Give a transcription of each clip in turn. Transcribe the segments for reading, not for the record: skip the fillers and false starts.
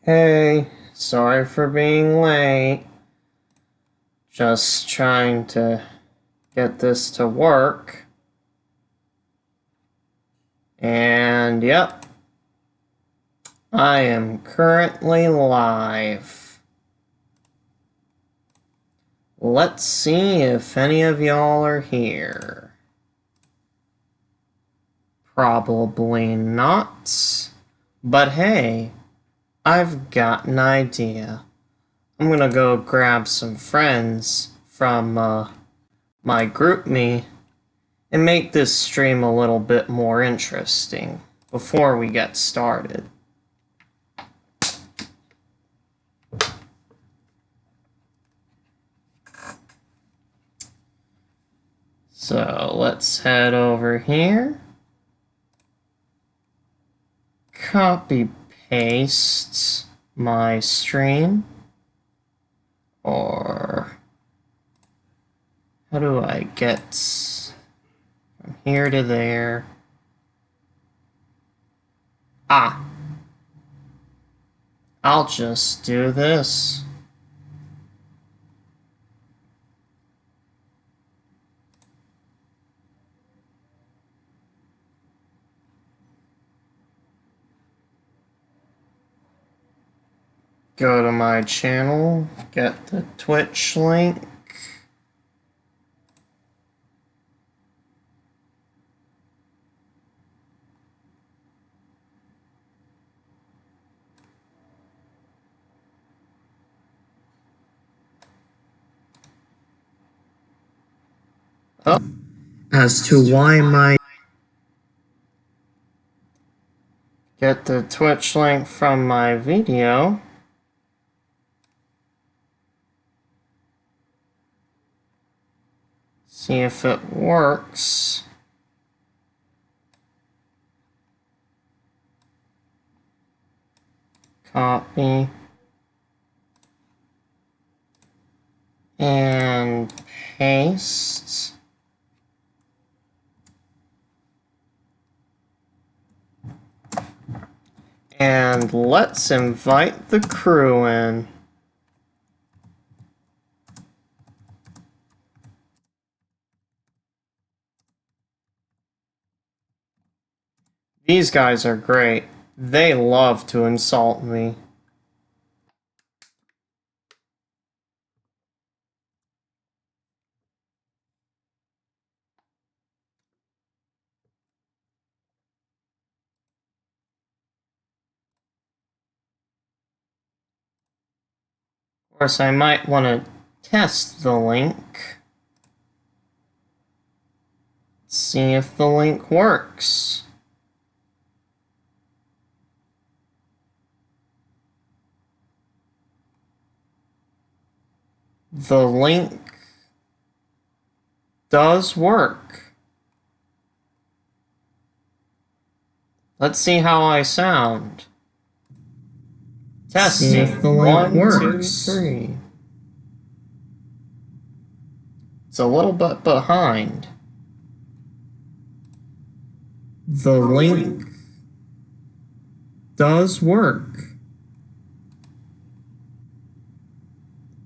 Hey, sorry for being late. Just trying to get this to work. And yep, I am currently live. Let's see if any of y'all are here. Probably not. But hey, I've got an idea. I'm gonna go grab some friends from my GroupMe and make this stream a little bit more interesting before we get started. So let's head over here. Copy paste my stream. Or how do I get from here to there? I'll just do this. Go to my channel, get the Twitch link. Oh, as to why my get the Twitch link from my video. See if it works. Copy. And paste. And let's invite the crew in. These guys are great. They love to insult me. Of course, I might want to test the link. See if the link works. The link does work. Let's see how I sound. Test see if the link works. 1, 2, 3. It's a little bit behind. The link does work.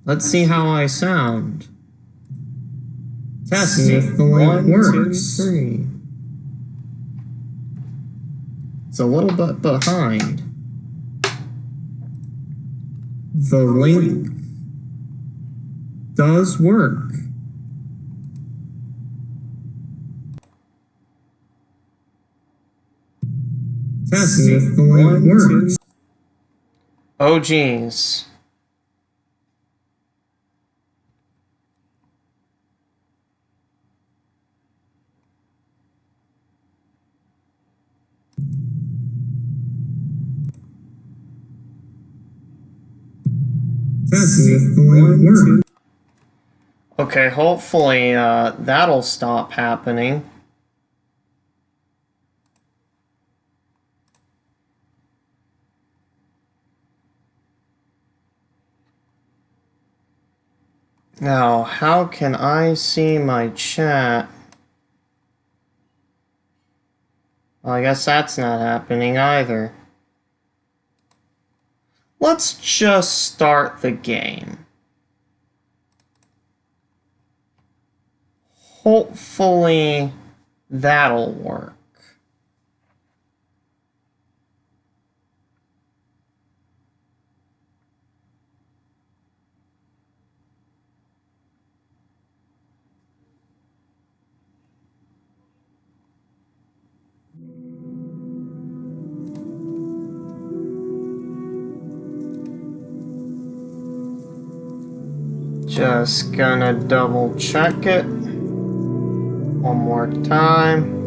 Let's see how I sound. Test see if the link works. 2, 3. It's a little bit behind. The link does work. Test see if the link works. Oh geez. Test see if the link works. Okay, hopefully that'll stop happening. Now, how can I see my chat? Well, I guess that's not happening either. Let's just start the game. Hopefully that'll work. Just gonna double check it one more time.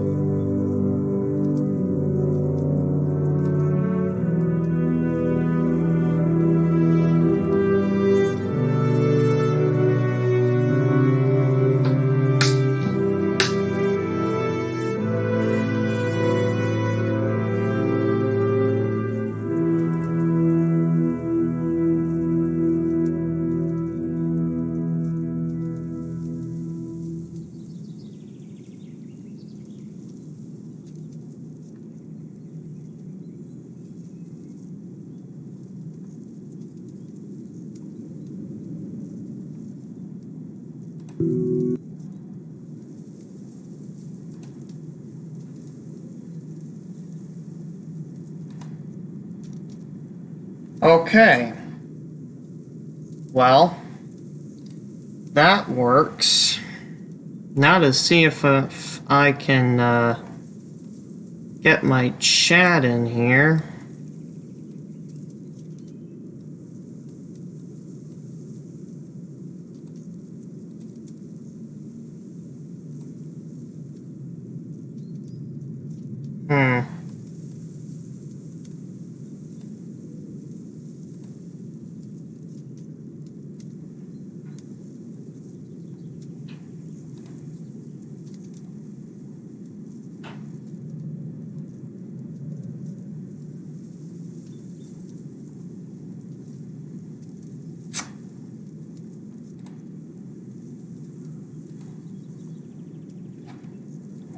Okay. Well, that works. Now to see if I can get my chat in here.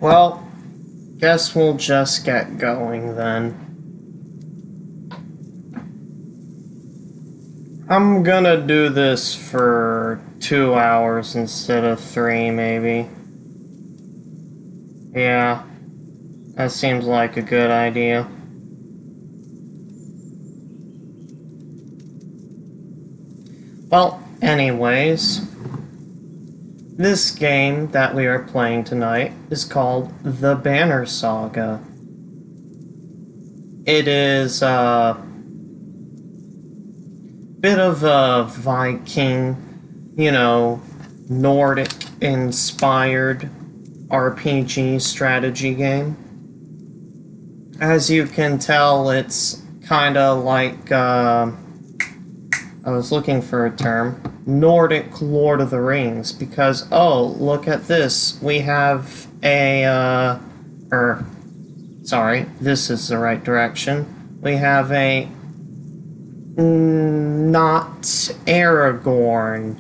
Well, guess we'll just get going then. I'm gonna do this for 2 hours instead of 3, maybe. Yeah, that seems like a good idea. Well, anyways, this game that we are playing tonight is called The Banner Saga. It is a bit of a Viking, Nordic-inspired RPG strategy game. As you can tell, it's kind of like, I was looking for a term, Nordic Lord of the Rings, because, oh, look at this, we have a, sorry, this is the right direction. We have a not Aragorn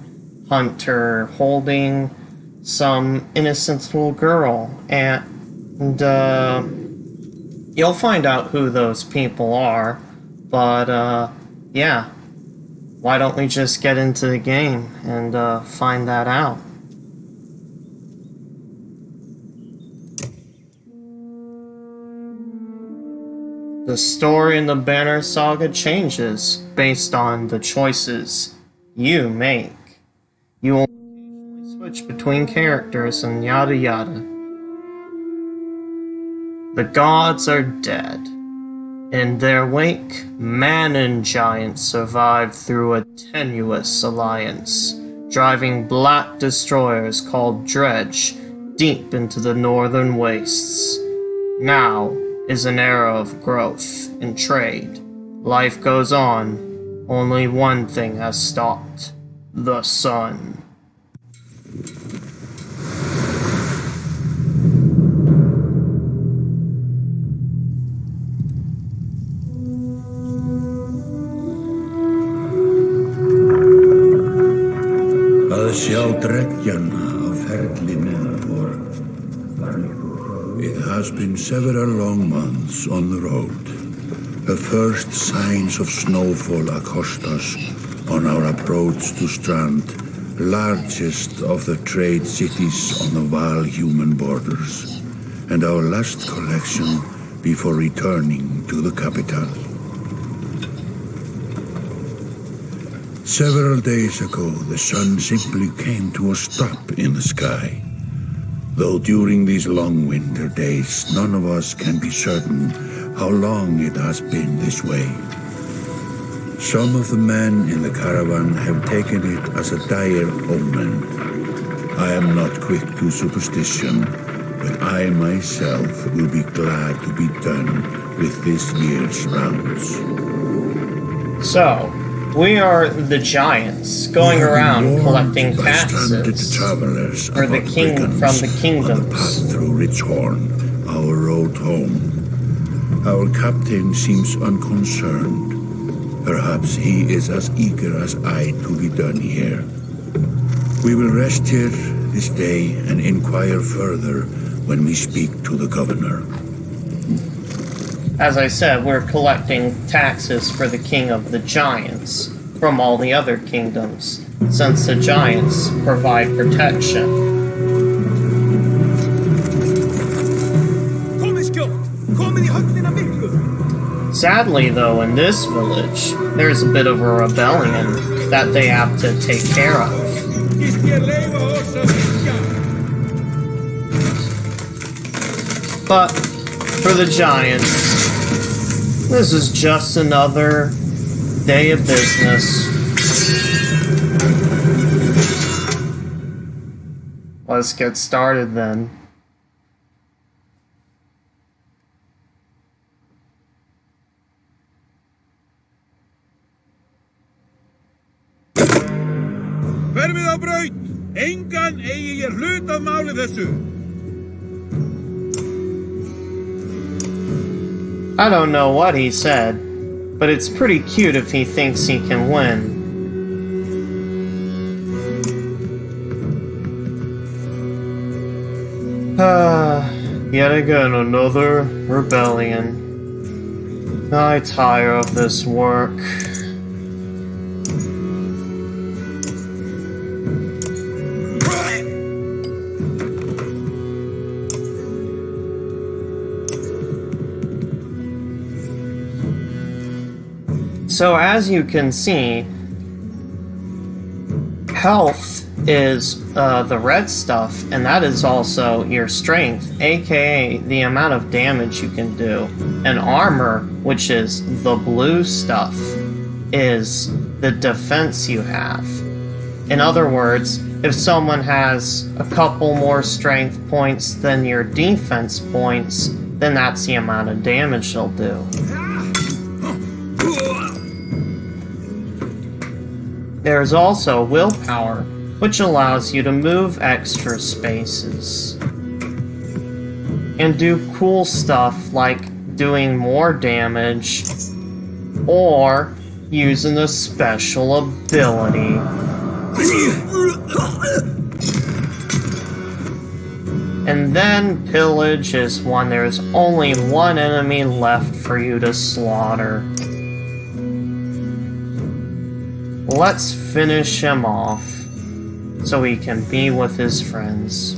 hunter holding some innocent little girl, and you'll find out who those people are, but yeah, why don't we just get into the game and find that out. The story in the Banner Saga changes based on the choices you make. You will occasionally switch between characters and yada yada. The gods are dead. In their wake, man and giant survived through a tenuous alliance, driving black destroyers called Dredge deep into the northern wastes. Now is an era of growth and trade. Life goes on. Only one thing has stopped: the sun. Að sjá dreggjana á ferli minna vor. It has been several long months on the road. The first signs of snowfall accost us on our approach to Strand, largest of the trade cities on the Val human borders, and our last collection before returning to the capital. Several days ago, the sun simply came to a stop in the sky. Though during these long winter days, none of us can be certain how long it has been this way. Some of the men in the caravan have taken it as a dire omen. I am not quick to superstition, but I myself will be glad to be done with this year's rounds. So, we are the giants going around collecting taxes travelers for the king from the kingdoms. On the path through Richhorn, our road home. Our captain seems unconcerned. Perhaps he is as eager as I to be done here. We will rest here this day and inquire further when we speak to the governor. As I said, we're collecting taxes for the king of the giants from all the other kingdoms, since the giants provide protection. Sadly, though, in this village, there's a bit of a rebellion that they have to take care of. But for the giants, this is just another day of business. Let's get started then. Hverfið á braut! Engan eigi ég hlut af máli þessu! I don't know what he said, but it's pretty cute if he thinks he can win. Yet again another rebellion. I tire of this work. So as you can see, health is the red stuff, and that is also your strength, aka the amount of damage you can do. And armor, which is the blue stuff, is the defense you have. In other words, if someone has a couple more strength points than your defense points, then that's the amount of damage they'll do. There's also willpower, which allows you to move extra spaces and do cool stuff like doing more damage or using a special ability. And then pillage is when there's only one enemy left for you to slaughter. Let's finish him off so he can be with his friends.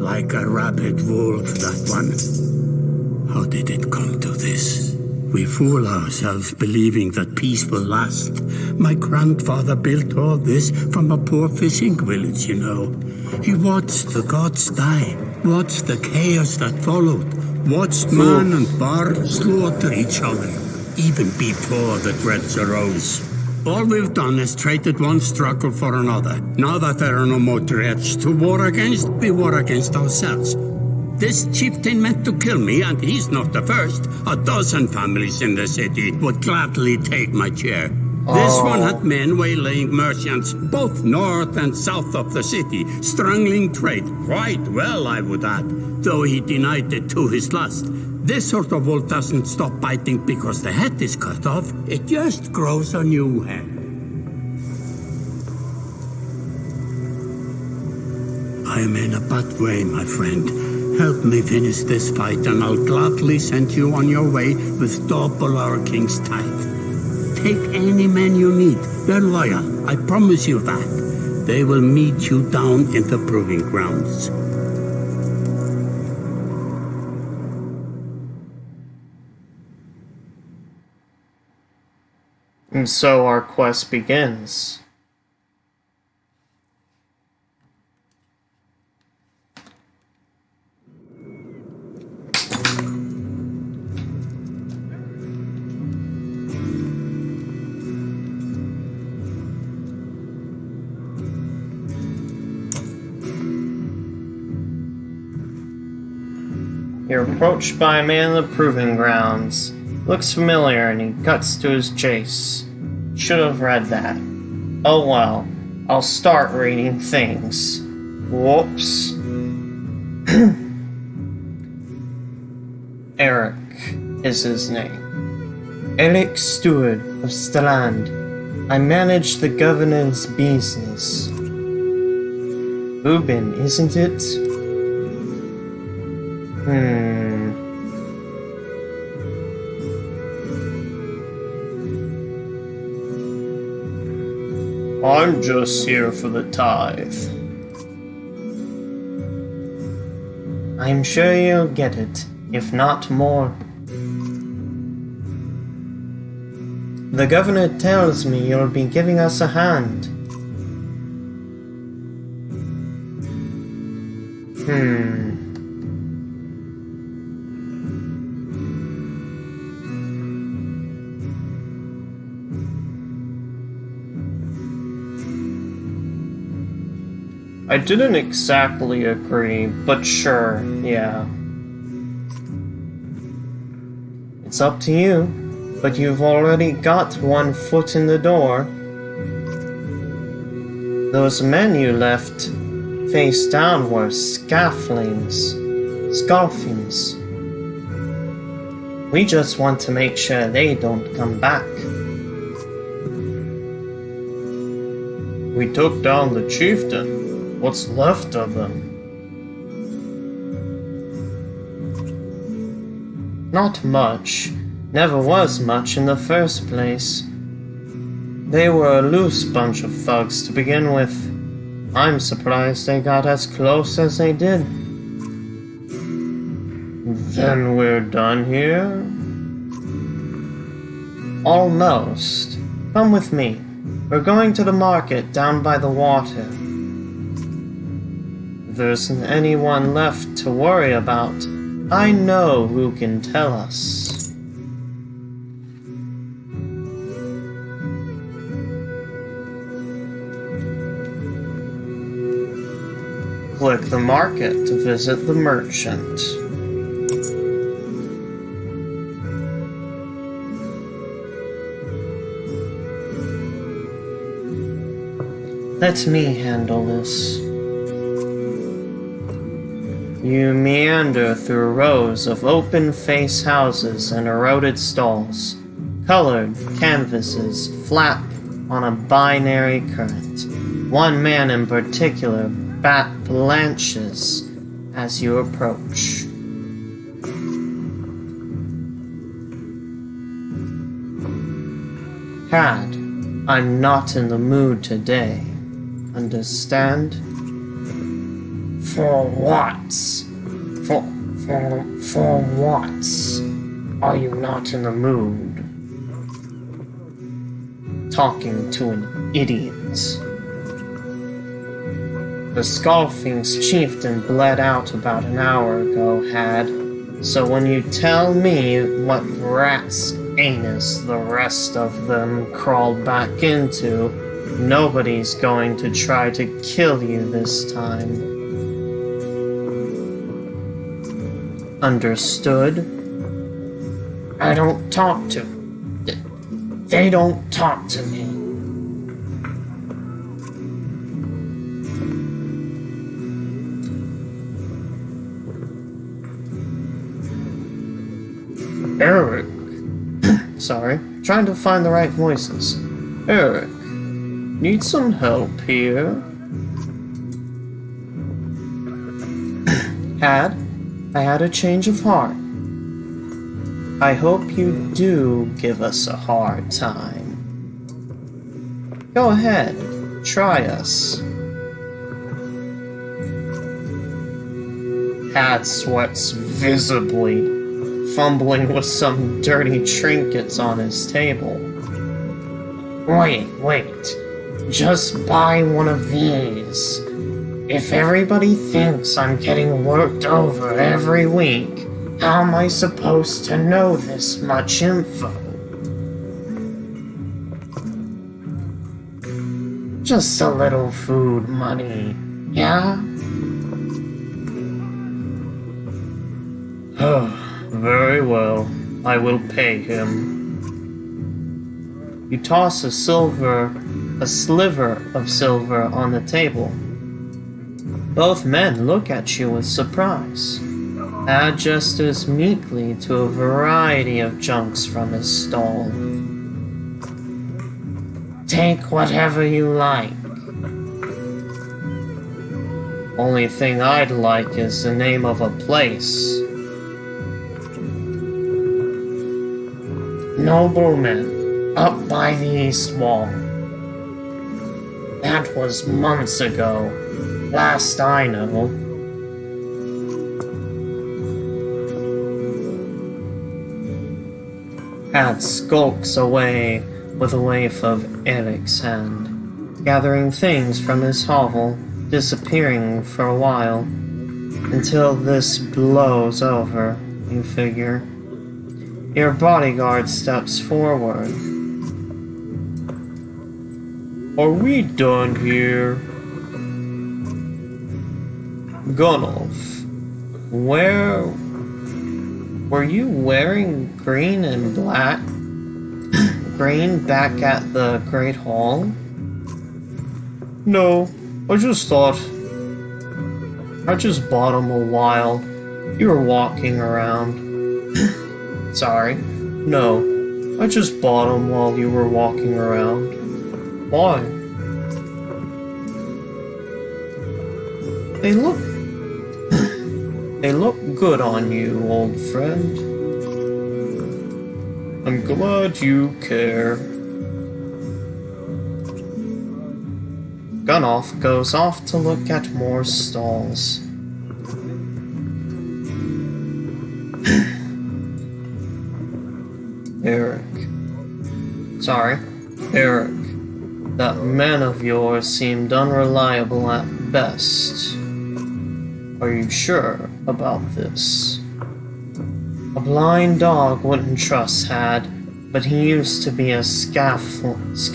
Like a rabid wolf, that one. How did it come to this? We fool ourselves believing that peace will last. My grandfather built all this from a poor fishing village, you know. He watched the gods die, watched the chaos that followed, watched man and bard slaughter each other, even before the threats arose. All we've done is traded one struggle for another. Now that there are no more threats to war against, we war against ourselves. This chieftain meant to kill me, and he's not the first. 12 families in the city would gladly take my chair. This one Oh. had men waylaying merchants both north and south of the city, strangling trade quite well, I would add, though he denied it to his lust. This sort of wolf doesn't stop biting because the head is cut off. It just grows a new head. I'm in a bad way, my friend. Help me finish this fight, and I'll gladly send you on your way with double our king's tithe. Take any men you need. They're loyal, I promise you that. They will meet you down in the proving grounds. And so our quest begins. You're approached by a man in the proving grounds. Looks familiar and he cuts to his chase. Should have read that. Oh well, I'll start reading things. Whoops. Eric is his name. Eric Stewart of Staland. I manage the governance business. Ubin, isn't it? I'm just here for the tithe. I'm sure you'll get it, if not more. The governor tells me you'll be giving us a hand. I didn't exactly agree, but sure, yeah. It's up to you, but you've already got one foot in the door. Those men you left face down were scoffings. We just want to make sure they don't come back. We took down the chieftain. What's left of them? Not much. Never was much in the first place. They were a loose bunch of thugs to begin with. I'm surprised they got as close as they did. Then we're done here? Almost. Come with me. We're going to the market down by the water. There isn't anyone left to worry about. I know who can tell us. Click the market to visit the merchant. Let me handle this. You meander through rows of open-face houses and eroded stalls. Colored canvases flap on a binary current. One man in particular blanches as you approach. Had, I'm not in the mood today. Understand? For what? For what? Are you not in the mood? Talking to an idiot. The Scoffing's chieftain bled out about an hour ago, Had. So when you tell me what rat's anus the rest of them crawled back into, nobody's going to try to kill you this time. Understood? I don't talk to They don't talk to me. Eric. Sorry, trying to find the right voices. Eric, need some help here? I had a change of heart. I hope you do give us a hard time. Go ahead, try us. Had sweats visibly, fumbling with some dirty trinkets on his table. Wait. Just buy one of these. If everybody thinks I'm getting worked over every week, how am I supposed to know this much info? Just a little food money, yeah? Very well, I will pay him. You toss a sliver of silver on the table. Both men look at you with surprise. Ad gestures meekly to a variety of junks from his stall. Take whatever you like. Only thing I'd like is the name of a place. Nobleman, up by the east wall. That was months ago, last I know. Pat skulks away with a waif of Eric's hand, gathering things from his hovel, disappearing for a while, until this blows over, you figure. Your bodyguard steps forward. Are we done here? Gunnulf, were you wearing green and black? Green back at the Great Hall? No, I just bought them a while. You were walking around. Sorry. No, I just bought them while you were walking around. Why? They look good on you, old friend. I'm glad you care. Gunnulf goes off to look at more stalls. Eric. That man of yours seemed unreliable at best. Are you sure about this? A blind dog wouldn't trust Had, but he used to be a scoffling.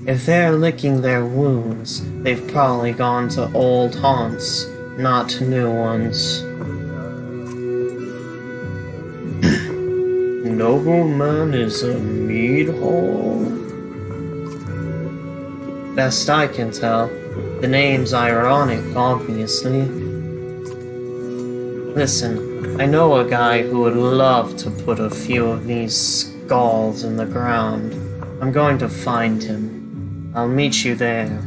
If they're licking their wounds, they've probably gone to old haunts, not new ones. Nobleman is a mead hall? Best I can tell, the name's ironic, obviously. Listen, I know a guy who would love to put a few of these skulls in the ground. I'm going to find him. I'll meet you there.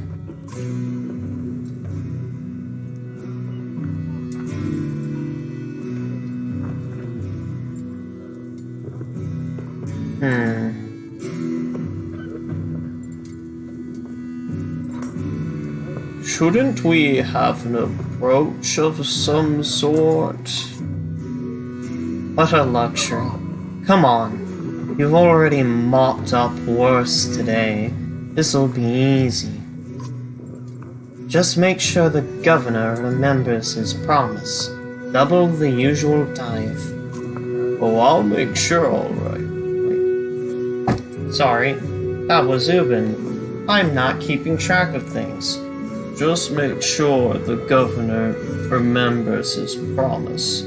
Shouldn't we have an approach of some sort? What a luxury. Come on. You've already mopped up worse today. This'll be easy. Just make sure the governor remembers his promise. Double the usual tithe. Oh, I'll make sure, alright. Sorry, that was Ubin. I'm not keeping track of things. Just make sure the governor remembers his promise.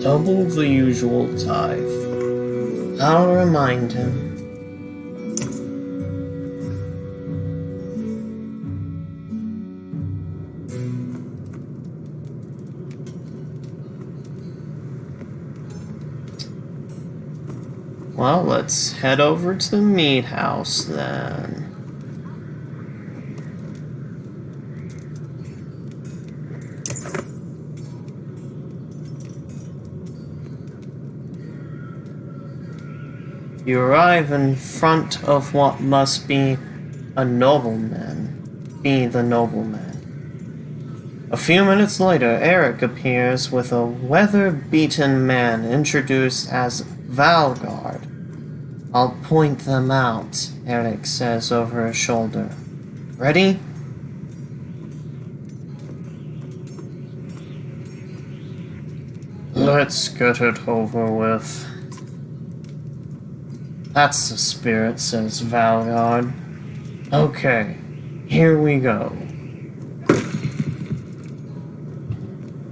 Double the usual tithe. I'll remind him. Well, let's head over to the meat house then. You arrive in front of what must be a nobleman. Be the nobleman. A few minutes later, Eric appears with a weather-beaten man introduced as Valgard. I'll point them out, Eric says over his shoulder. Ready? Let's get it over with. That's the spirit, says Valgard. Okay, here we go.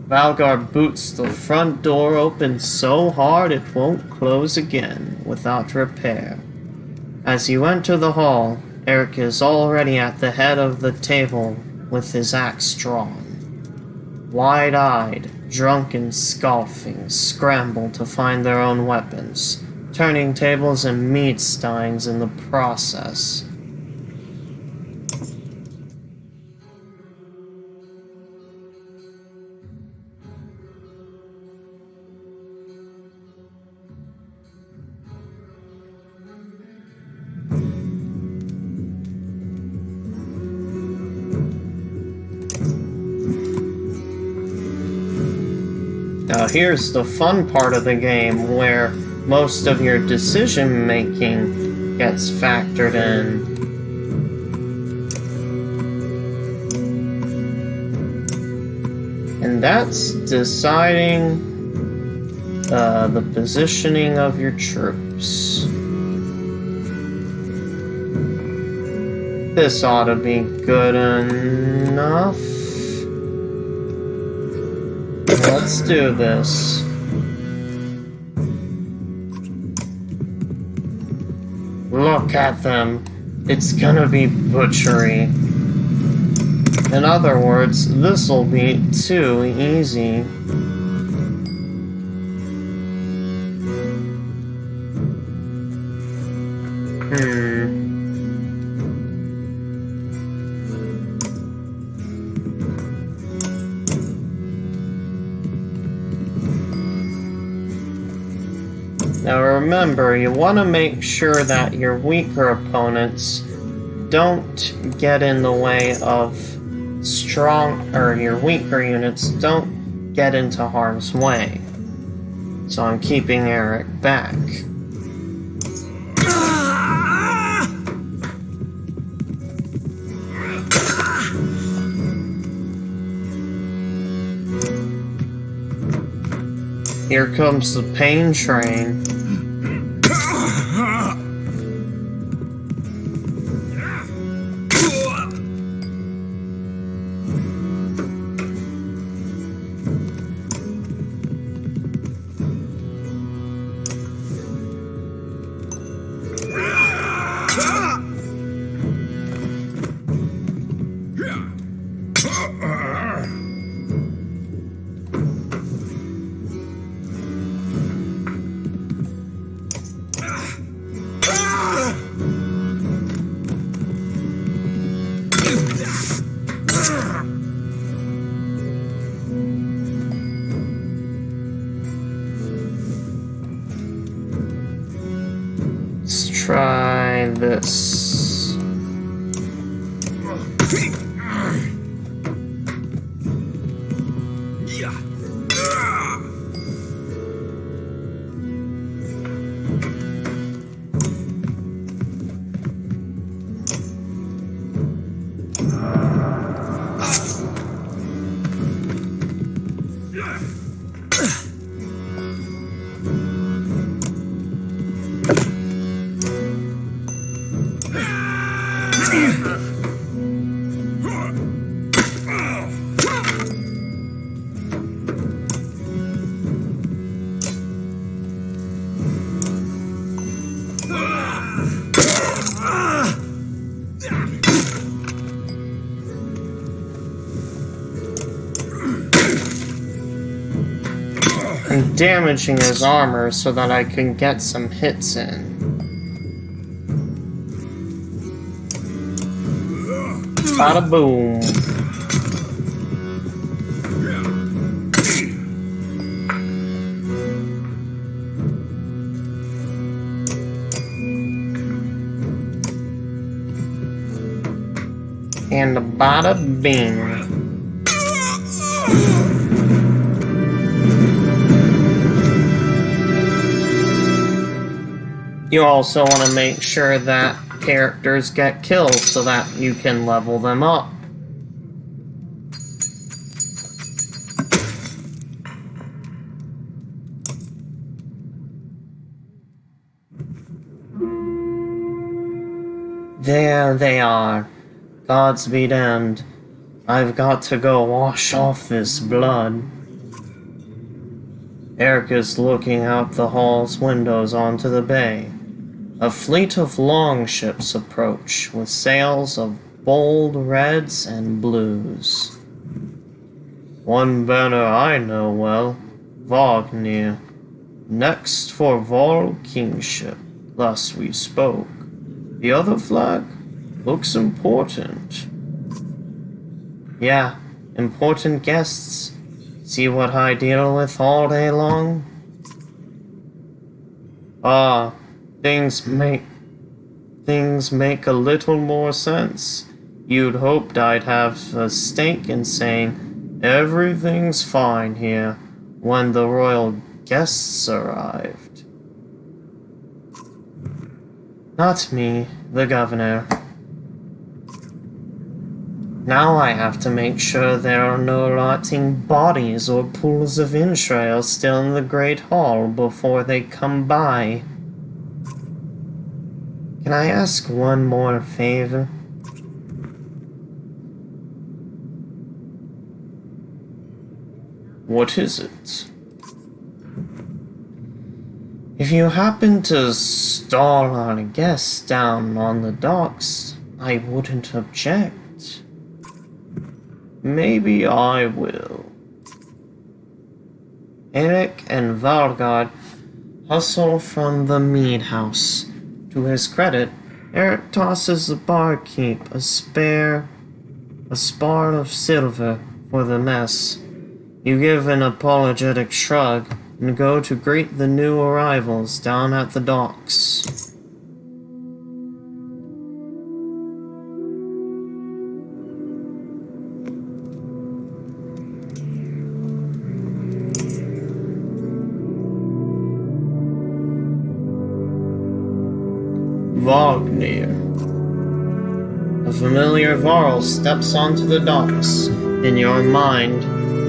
Valgard boots the front door open so hard it won't close again without repair. As you enter the hall, Eric is already at the head of the table with his axe drawn. Wide-eyed, drunk and scoffing, scramble to find their own weapons, turning tables and meat steins in the process. Now here's the fun part of the game where most of your decision making gets factored in. And that's deciding the positioning of your troops. This ought to be good enough. Let's do this. Look at them. It's gonna be butchery. In other words, this'll be too easy. Now remember, you want to make sure that your weaker opponents don't get in the way of your weaker units don't get into harm's way. So I'm keeping Eric back. Here comes the pain train. Let's try this. and damaging his armor so that I can get some hits in. Bada boom. And bada bing. You also want to make sure that characters get killed so that you can level them up. There they are. Gods be damned. I've got to go wash off this blood. Eric is looking out the hall's windows onto the bay. A fleet of longships approach with sails of bold reds and blues. One banner I know well, Wagner. Next for Vol kingship, thus we spoke. The other flag looks important. Yeah, important guests. See what I deal with all day long? Ah, things make a little more sense. You'd hoped I'd have a stake in saying everything's fine here when the royal guests arrived. Not me, the governor. Now I have to make sure there are no rotting bodies or pools of entrails still in the Great Hall before they come by. Can I ask one more favor? What is it? If you happen to stall our guests down on the docks, I wouldn't object. Maybe I will. Eric and Valgard hustle from the mead house. To his credit, Eric tosses the barkeep a spar of silver for the mess. You give an apologetic shrug and go to greet the new arrivals down at the docks. Wagner. A familiar Varl steps onto the docks. In your mind,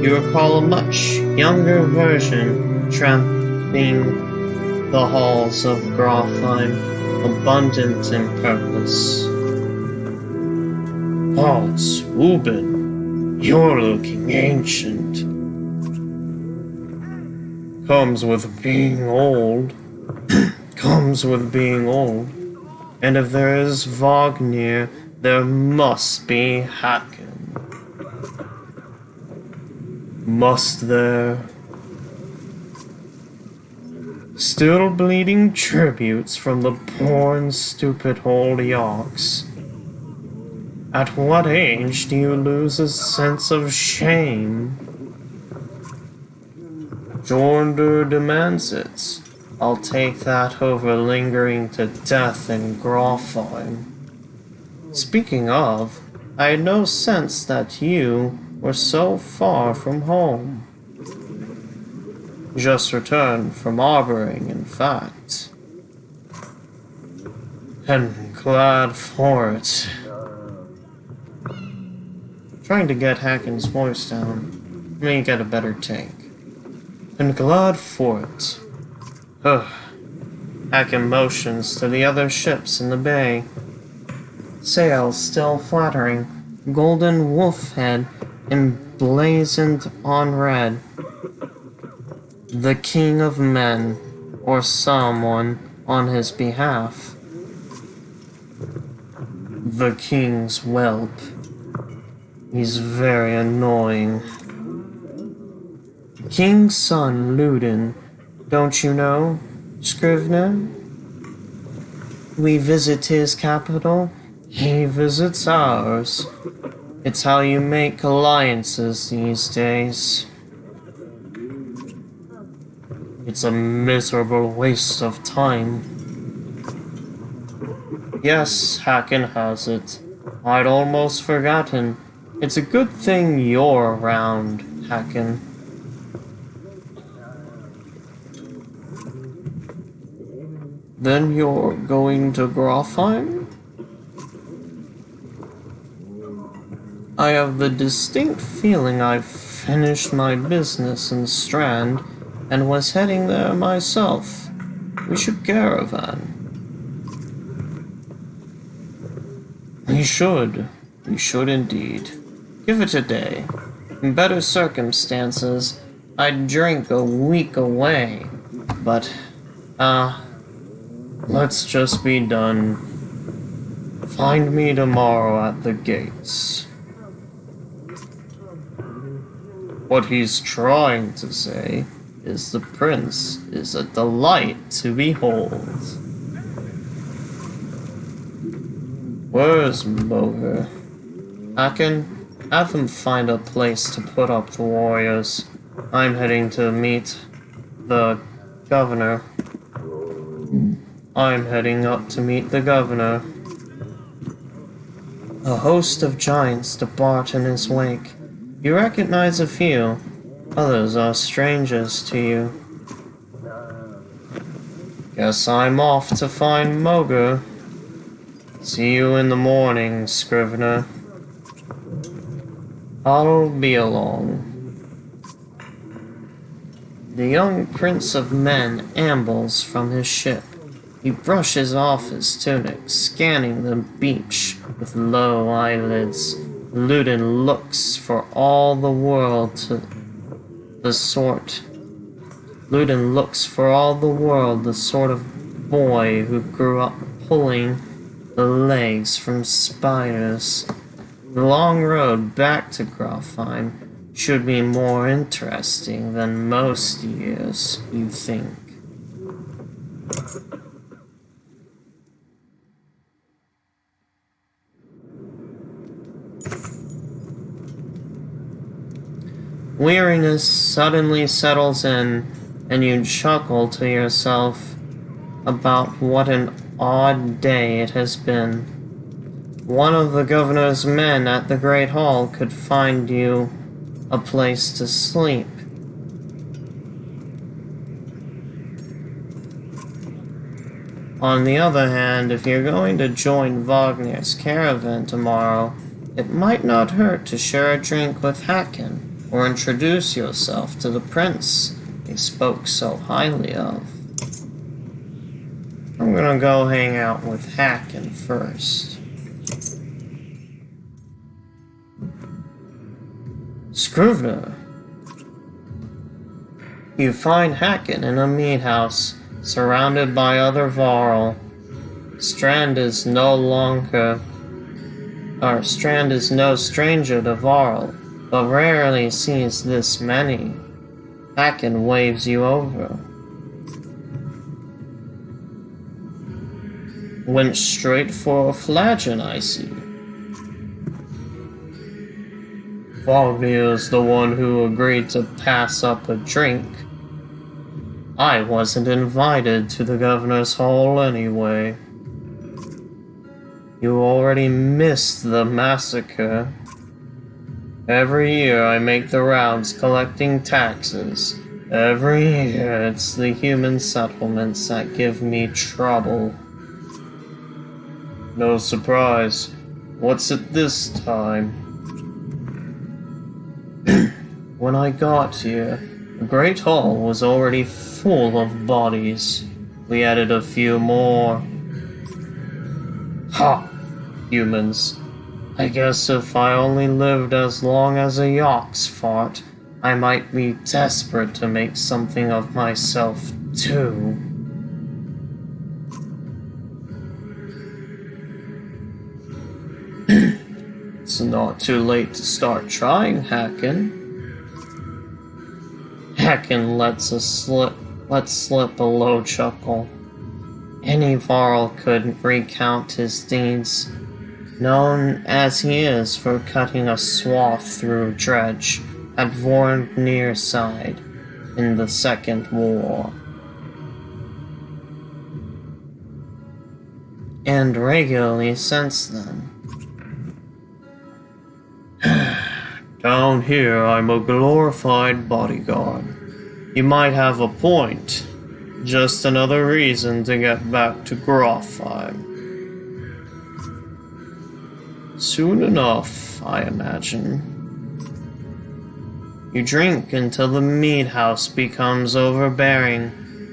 you recall a much younger version tramping the halls of Grofheim, abundant in purpose. Hans, Ruben, you're looking ancient. Comes with being old. Comes with being old. And if there is Wagner, there must be Haken. Must there? Still bleeding tributes from the poor and stupid old Yorks. At what age do you lose a sense of shame? Jornder demands it. I'll take that over lingering to death in Grofheim. Speaking of, I had no sense that you were so far from home. Just returned from harboring, in fact. And glad for it. Trying to get Haken's voice down. Let me get a better take. And glad for it. Ugh. Haken motions to the other ships in the bay. Sails still fluttering, golden wolf head emblazoned on red. The king of men, or someone on his behalf. The king's whelp. He's very annoying. King's son, Ludin. Don't you know, Scrivener? We visit his capital. He visits ours. It's how you make alliances these days. It's a miserable waste of time. Yes, Hacken has it. I'd almost forgotten. It's a good thing you're around, Hacken. Then you're going to Grofheim? I have the distinct feeling I've finished my business in Strand and was heading there myself. We should caravan. We should. We should indeed. Give it a day. In better circumstances, I'd drink a week away. But, let's just be done. Find me tomorrow at the gates. What he's trying to say is the prince is a delight to behold. Where's Moger? Hacken, have him find a place to put up the warriors. I'm heading to meet the governor. I'm heading up to meet the governor. A host of giants depart in his wake. You recognize a few, others are strangers to you. Guess I'm off to find Moger. See you in the morning, Scrivener. I'll be along. The young prince of men ambles from his ship. He brushes off his tunic, scanning the beach with low eyelids. Ludin looks for all the world the sort of boy who grew up pulling the legs from spiders. The long road back to Grofheim should be more interesting than most years, you think. Weariness suddenly settles in, and you chuckle to yourself about what an odd day it has been. One of the governor's men at the Great Hall could find you a place to sleep. On the other hand, if you're going to join Wagner's caravan tomorrow, it might not hurt to share a drink with Hacken, or introduce yourself to the prince he spoke so highly of. I'm gonna go hang out with Hacken first. Scrivener. You find Hacken in a meat house, surrounded by other Varl. Strand is no stranger to Varl, but rarely sees this many. Hacken waves you over. Went straight for a flagon, I see. Wagner's the one who agreed to pass up a drink. I wasn't invited to the governor's hall anyway. You already missed the massacre. Every year I make the rounds collecting taxes. Every year it's the human settlements that give me trouble. No surprise. What's it this time? When I got here, the Great Hall was already full of bodies. We added a few more. Ha! Humans. I guess if I only lived as long as a Yox fart, I might be desperate to make something of myself, too. It's not too late to start trying, Hacken. Heckin let slip a low chuckle. Any Varl could recount his deeds, known as he is for cutting a swath through dredge at Vornir's side in the Second War. And regularly since then. Down here, I'm a glorified bodyguard. You might have a point. Just another reason to get back to Grofheim. Soon enough, I imagine. You drink until the mead house becomes overbearing,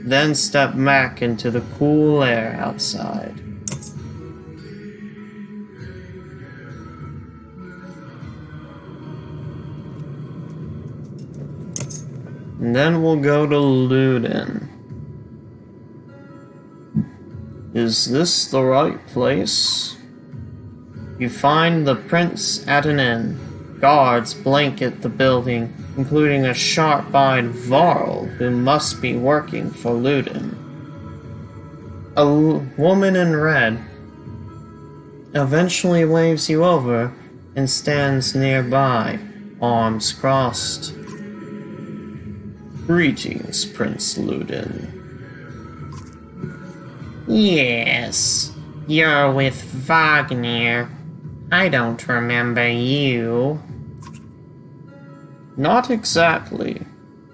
then step back into the cool air outside. And then we'll go to Luden. Is this the right place? You find the prince at an inn. Guards blanket the building, including a sharp-eyed Varl who must be working for Luden. A woman in red eventually waves you over and stands nearby, arms crossed. Greetings, Prince Luden. Yes, you're with Wagner. I don't remember you. Not exactly.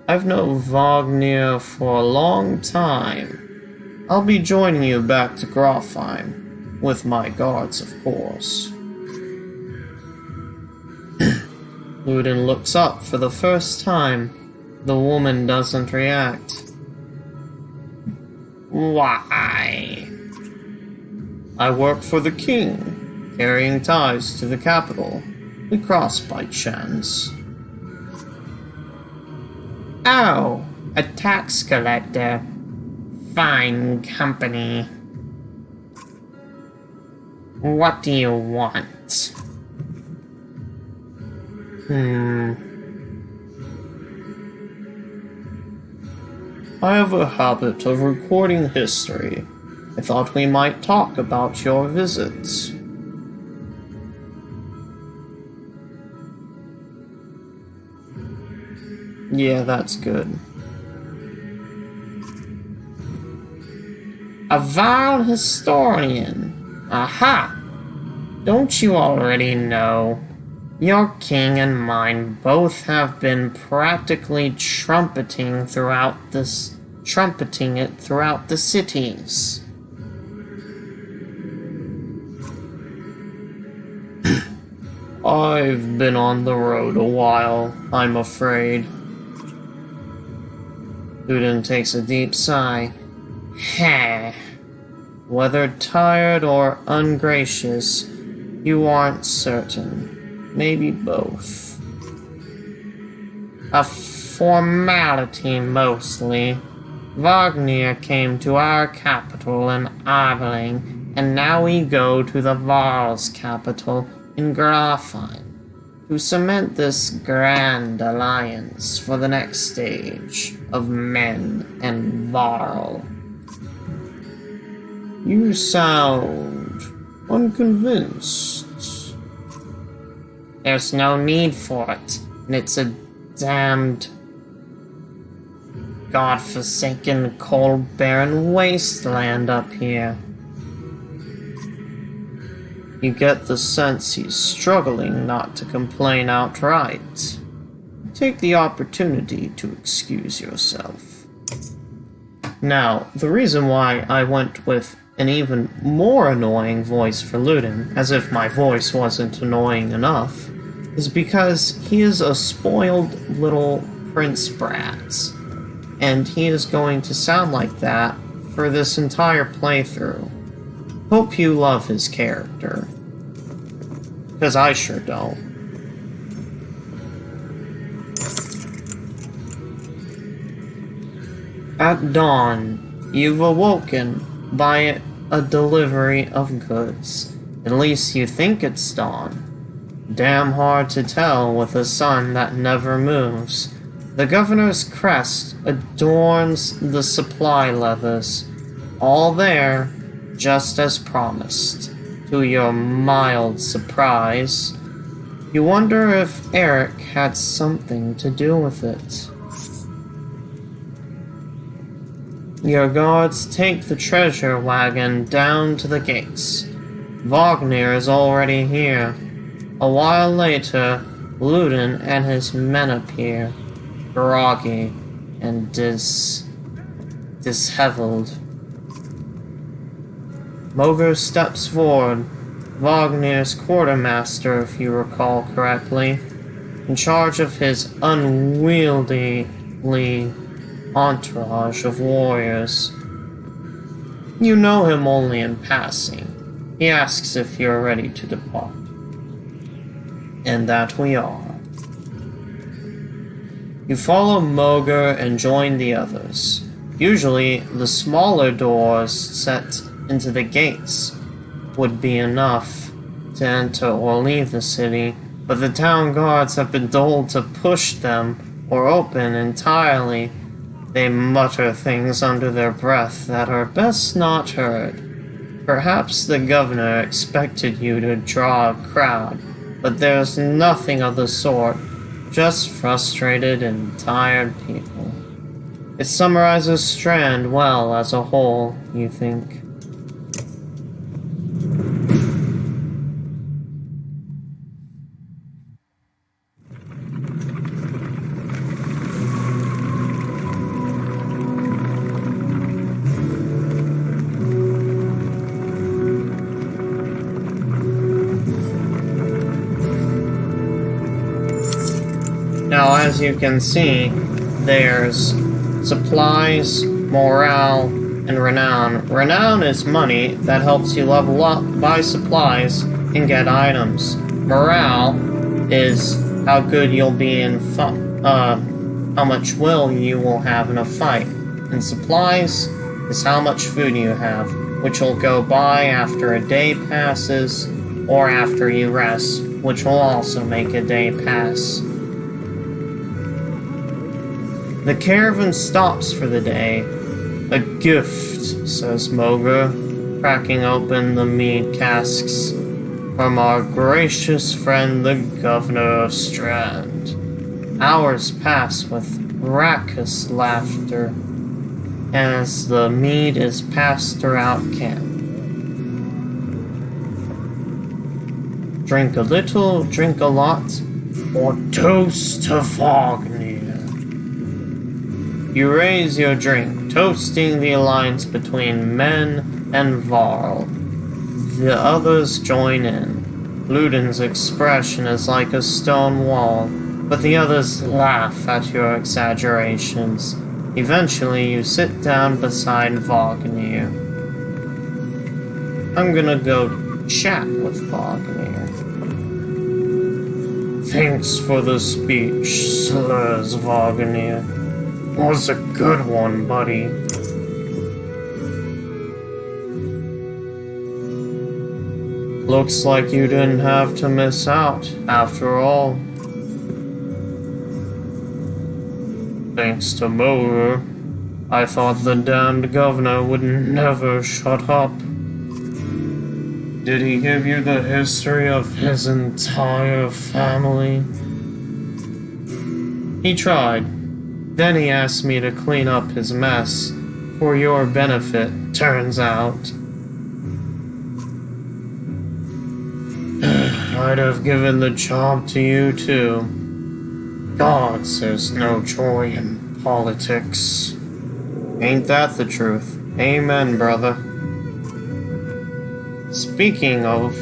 I've known Wagner for a long time. I'll be joining you back to Grofheim, with my guards, of course. Luden looks up for the first time. The woman doesn't react. Why? I work for the king, carrying ties to the capital. We crossed by chance. Oh, a tax collector. Fine company. What do you want? I have a habit of recording history. I thought we might talk about your visits. Yeah, that's good. A Varl historian. Aha! Don't you already know? Your king and mine both have been practically trumpeting it throughout the cities. I've been on the road a while, I'm afraid. Luden takes a deep sigh. Heh. Whether tired or ungracious, you aren't certain. Maybe both. A formality, mostly. Wagner came to our capital in Adling, and now we go to the Varl's capital in Grofheim to cement this grand alliance for the next stage of men and Varl. You sound unconvinced. There's no need for it, and it's a damned godforsaken, cold, barren wasteland up here. You get the sense he's struggling not to complain outright. Take the opportunity to excuse yourself. Now, the reason why I went with an even more annoying voice for Luden, as if my voice wasn't annoying enough, is because he is a spoiled little prince brat, and he is going to sound like that for this entire playthrough. Hope you love his character, because I sure don't. At dawn, you've awoken by a delivery of goods. At least you think it's dawn. Damn hard to tell with a sun that never moves. The governor's crest adorns the supply leathers, all there, just as promised. To your mild surprise, you wonder if Eric had something to do with it. Your guards take the treasure wagon down to the gates. Wagner is already here. A while later, Luden and his men appear, groggy and disheveled. Moger steps forward, Wagner's quartermaster, if you recall correctly, in charge of his unwieldy entourage of warriors. You know him only in passing. He asks if you're ready to depart. And that we are. You follow Moger and join the others. Usually, the smaller doors set into the gates would be enough to enter or leave the city, but the town guards have been told to push them or open entirely. They mutter things under their breath that are best not heard. Perhaps the governor expected you to draw a crowd, but there's nothing of the sort, just frustrated and tired people. It summarizes Strand well as a whole, you think. Now, as you can see, there's supplies, morale, and renown. Renown is money that helps you level up, buy supplies, and get items. Morale is how good you'll be in how much will you will have in a fight. And supplies is how much food you have, which will go by after a day passes, or after you rest, which will also make a day pass. The caravan stops for the day. A gift, says Moger, cracking open the mead casks, from our gracious friend the governor of Strand. Hours pass with raucous laughter as the mead is passed throughout camp. Drink a little, drink a lot, or toast to Wagner. You raise your drink, toasting the alliance between Men and Varl. The others join in. Luden's expression is like a stone wall, but the others laugh at your exaggerations. Eventually, you sit down beside Wagner. I'm gonna go chat with Wagner. Thanks for the speech, slurs Wagner. Was a good one, buddy. Looks like you didn't have to miss out, after all. Thanks to Mower, I thought the damned governor would never shut up. Did he give you the history of his entire family? He tried. Then he asked me to clean up his mess, for your benefit, turns out. I'd have given the job to you too. Gods, there's no joy in politics. Ain't that the truth? Amen, brother. Speaking of,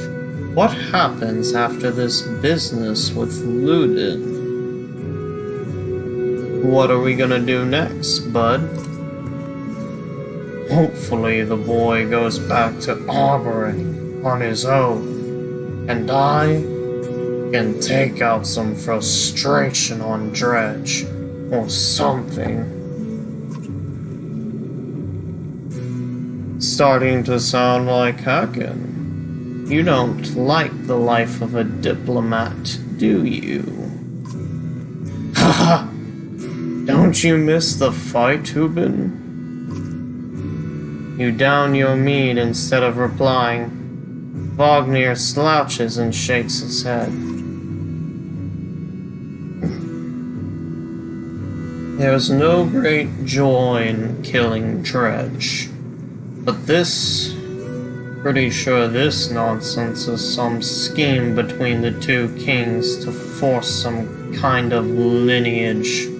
what happens after this business with Luden? What are we gonna do next, bud? Hopefully the boy goes back to armoring on his own, and I can take out some frustration on Dredge, or something. Starting to sound like Hacken. You don't like the life of a diplomat, do you? Haha! Don't you miss the fight, Tubin? You down your mead instead of replying. Wagner slouches and shakes his head. There's no great joy in killing Dredge, but pretty sure this nonsense is some scheme between the two kings to force some kind of lineage.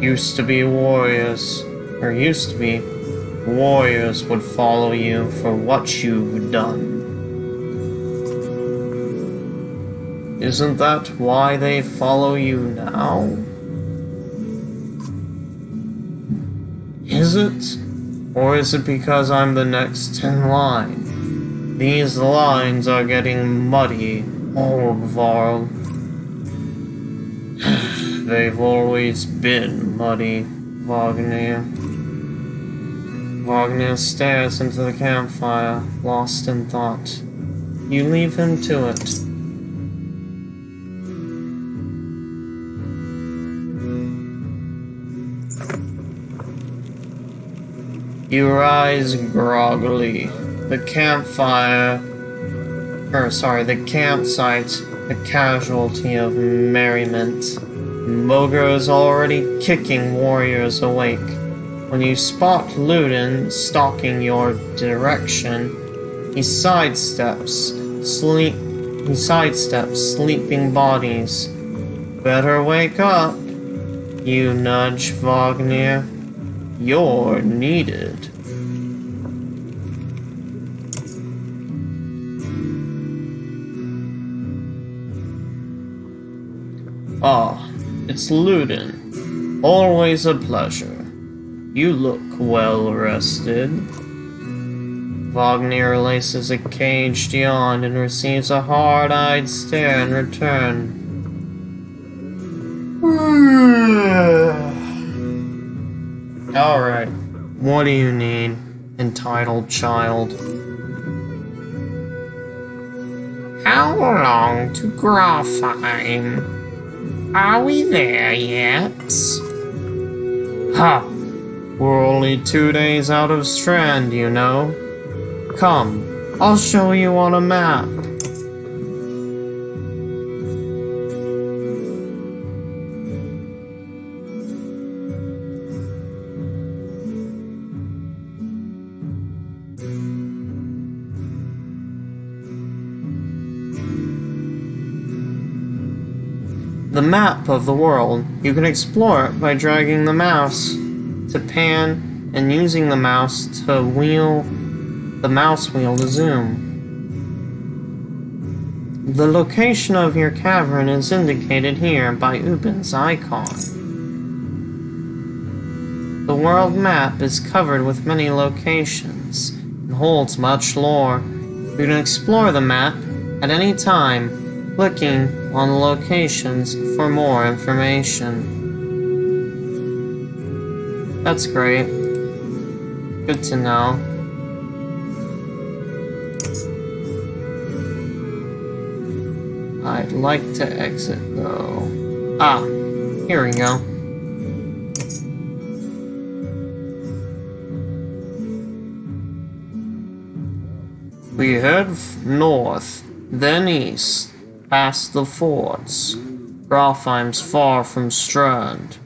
Used to be warriors would follow you for what you've done. Isn't that why they follow you now? Is it? Or is it because I'm the next in line? These lines are getting muddy, Varl. They've always been muddy, Wagner. Wagner stares into the campfire, lost in thought. You leave him to it. You rise groggily. The campsite, a casualty of merriment. Moger is already kicking warriors awake. When you spot Ludin stalking your direction, he sidesteps sleeping bodies. Better wake up, you nudge Wagner. You're needed. Ah, it's Ludin. Always a pleasure. You look well rested. Wagner releases a caged yawn and receives a hard-eyed stare in return. Alright, what do you need, entitled child? How long to Grafheim? Are we there yet? Ha! We're only 2 days out of Strand, you know. Come, I'll show you on a map. The map of the world. You can explore it by dragging the mouse to pan and using the mouse wheel to zoom. The location of your cavern is indicated here by Ubin's icon. The world map is covered with many locations and holds much lore. You can explore the map at any time, clicking on the locations for more information. That's great. Good to know. I'd like to exit though. Ah, here we go. We head north, then east, past the forts. Grafheim's far from Strand.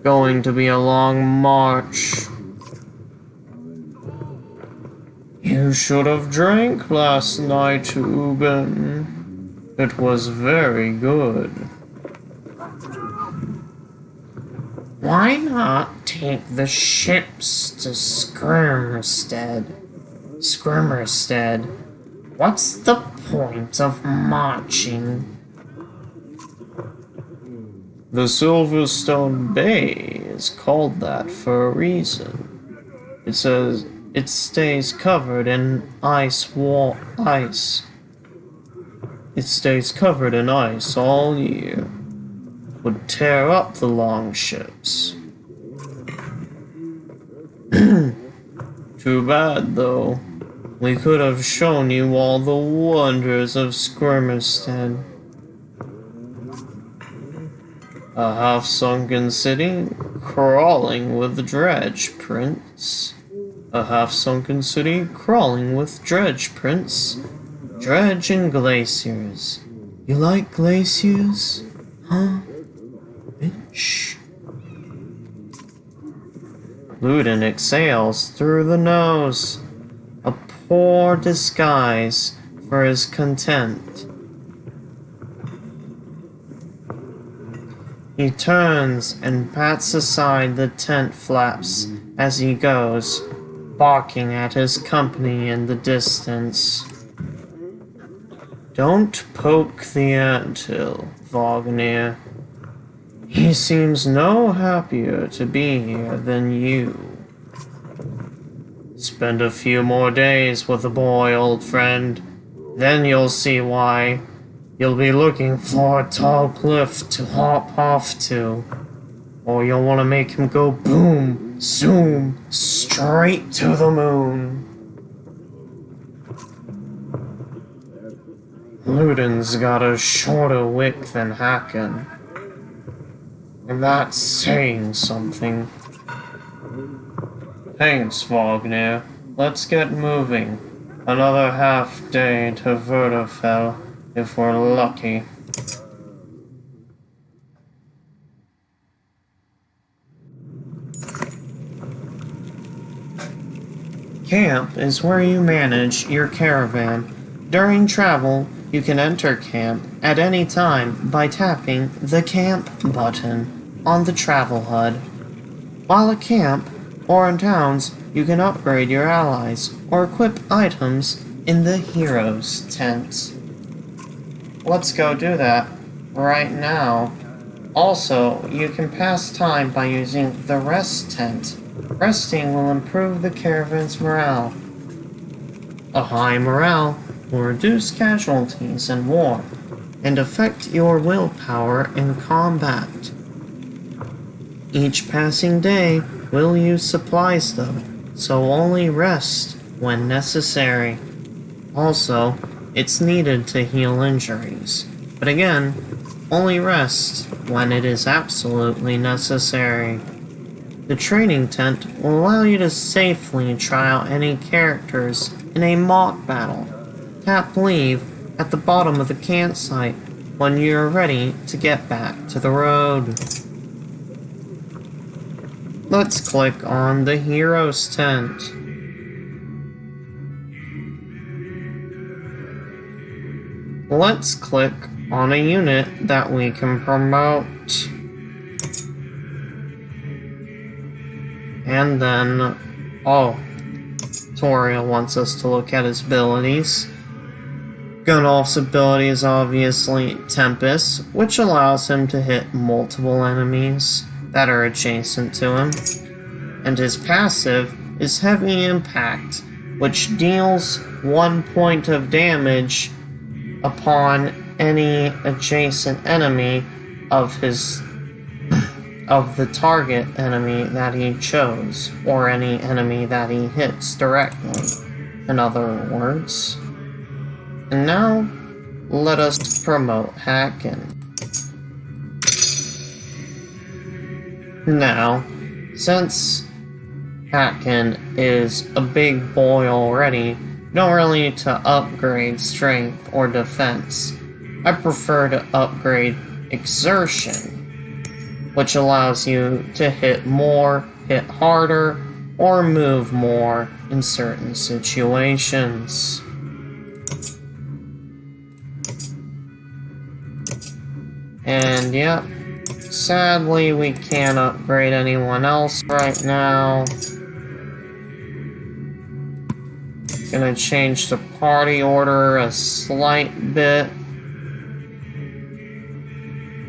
Going to be a long march. You should have drank last night, Ubin. It was very good. Why not take the ships to Skirmerstead? What's the point of marching? The Silverstone Bay is called that for a reason. It says it stays covered in ice. It stays covered in ice all year. Would tear up the longships. Too bad, though. We could have shown you all the wonders of Skirmerstead. A half-sunken city crawling with dredge, Prince. A half-sunken city crawling with dredge, Prince. Dredge and glaciers. You like glaciers? Huh? Bitch. Ludin exhales through the nose. A poor disguise for his content. He turns and pats aside the tent flaps as he goes, barking at his company in the distance. Don't poke the anthill, Wagner. He seems no happier to be here than you. Spend a few more days with the boy, old friend. Then you'll see why. You'll be looking for a tall cliff to hop off to. Or you'll want to make him go boom, zoom, straight to the moon. Ludin's got a shorter wick than Hacken. And that's saying something. Thanks, Wagner. Let's get moving. Another half day to Verderfell, if we're lucky. Camp is where you manage your caravan. During travel, you can enter camp at any time by tapping the camp button on the travel HUD. While at camp or in towns, you can upgrade your allies or equip items in the hero's tent. Let's go do that right now. Also, you can pass time by using the rest tent. Resting will improve the caravan's morale. A high morale will reduce casualties in war and affect your willpower in combat. Each passing day will use supplies though, so only rest when necessary. Also, it's needed to heal injuries, but again, only rest when it is absolutely necessary. The training tent will allow you to safely try out any characters in a mock battle. Tap leave at the bottom of the campsite when you're ready to get back to the road. Let's click on the hero's tent. Let's click on a unit that we can promote. And then, Toriel wants us to look at his abilities. Gunolf's ability is obviously Tempest, which allows him to hit multiple enemies that are adjacent to him. And his passive is Heavy Impact, which deals 1 point of damage upon any adjacent enemy of the target enemy that he chose, or any enemy that he hits directly, in other words. And now, let us promote Hacken. Now, since Hacken is a big boy already, you don't really need to upgrade strength or defense. I prefer to upgrade exertion, which allows you to hit more, hit harder, or move more in certain situations. And yep, sadly we can't upgrade anyone else right now. Gonna change the party order a slight bit.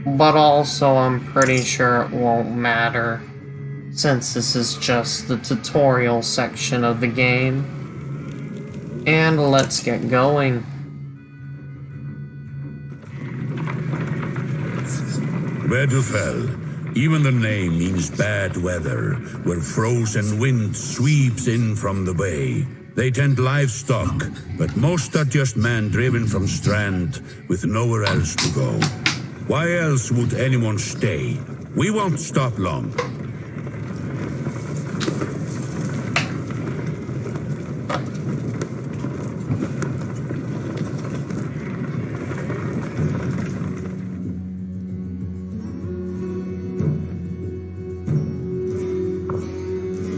But also I'm pretty sure it won't matter, since this is just the tutorial section of the game. And let's get going. Verderfell. Even the name means bad weather, where frozen wind sweeps in from the bay. They tend livestock, but most are just men driven from Strand with nowhere else to go. Why else would anyone stay? We won't stop long.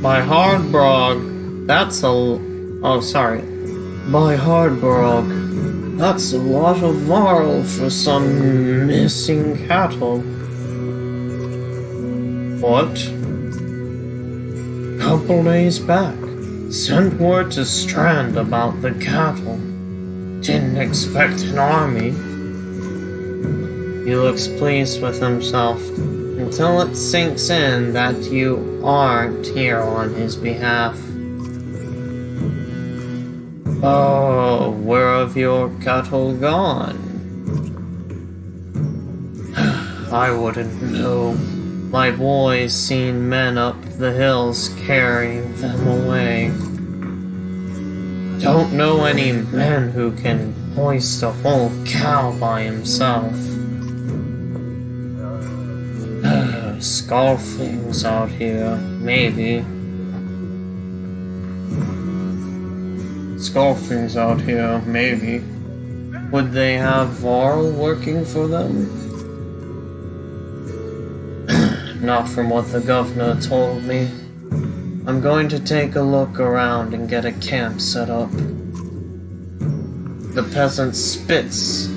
My hard brog, that's a... Oh, sorry. My hard brog, that's a lot of marl for some missing cattle. What? Couple days back, sent word to Strand about the cattle. Didn't expect an army. He looks pleased with himself until it sinks in that you aren't here on his behalf. Oh, where have your cattle gone? I wouldn't know. My boy's seen men up the hills carrying them away. Don't know any man who can hoist a whole cow by himself. Scoffings out here, maybe. Scoffings out here, maybe. Would they have Varl working for them? Not from what the governor told me. I'm going to take a look around and get a camp set up. The peasant spits,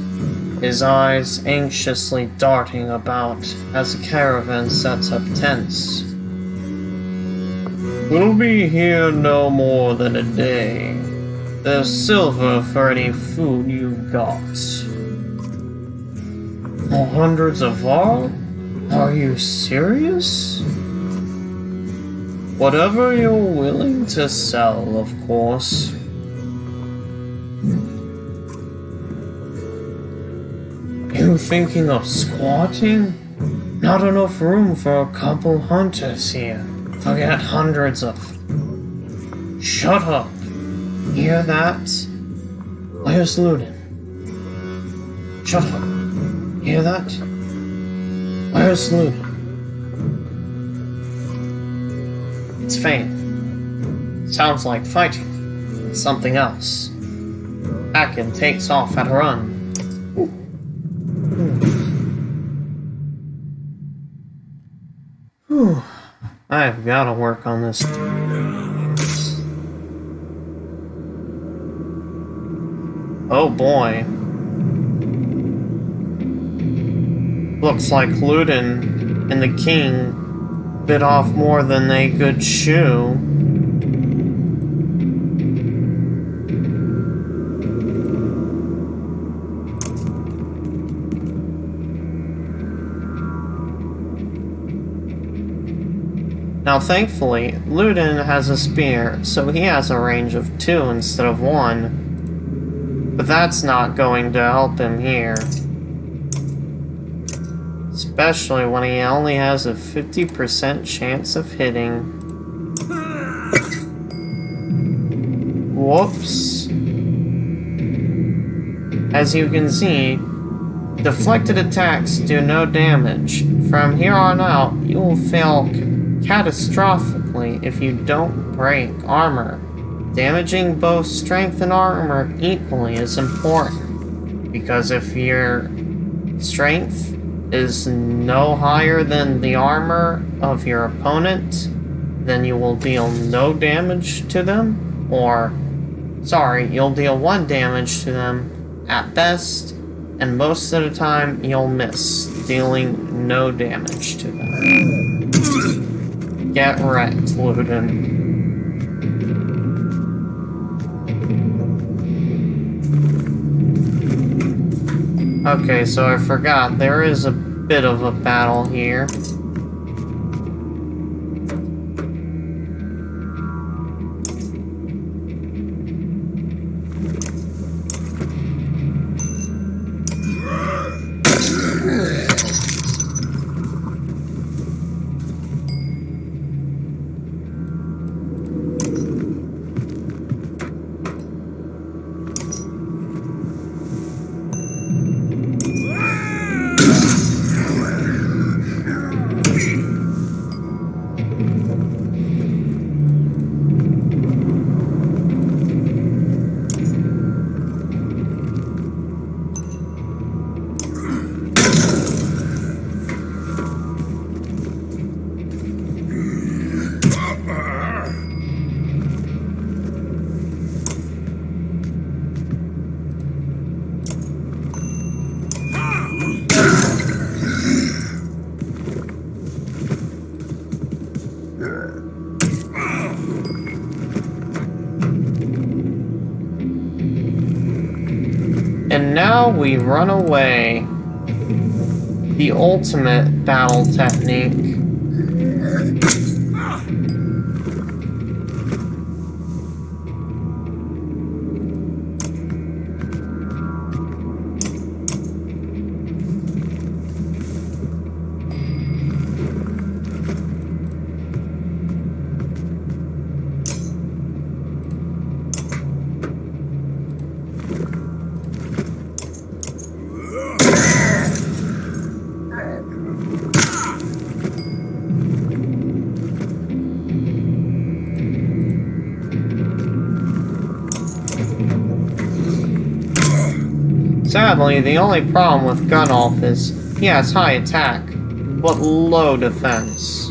his eyes anxiously darting about as the caravan sets up tents. We'll be here no more than a day. There's silver for any food you've got. For hundreds of Varl? Are you serious? Whatever you're willing to sell, of course. You thinking of squatting? Not enough room for a couple hunters here. Forget hundreds of... Shut up. Hear that? Where's Ludin? Shut up. Hear that? Where's Ludin? It's faint. Sounds like fighting. It's something else. Akin takes off at a run. Whew. I've gotta work on this. Oh boy. Looks like Ludin and the king bit off more than they could chew. Now thankfully, Ludin has a spear, so he has a range of 2 instead of 1. But that's not going to help him here. Especially when he only has a 50% chance of hitting. Whoops. As you can see, deflected attacks do no damage. From here on out, you will fail catastrophically if you don't break armor. Damaging both strength and armor equally is important, because if your strength is no higher than the armor of your opponent, then you will deal no damage to them, or, sorry, you'll deal 1 damage to them at best, and most of the time you'll miss, dealing no damage to them. Get wrecked, Ludin. Okay, so I forgot, there is a bit of a battle here. And now we run away. The ultimate battle technique. Sadly, the only problem with Gunolf is he has high attack, but low defense.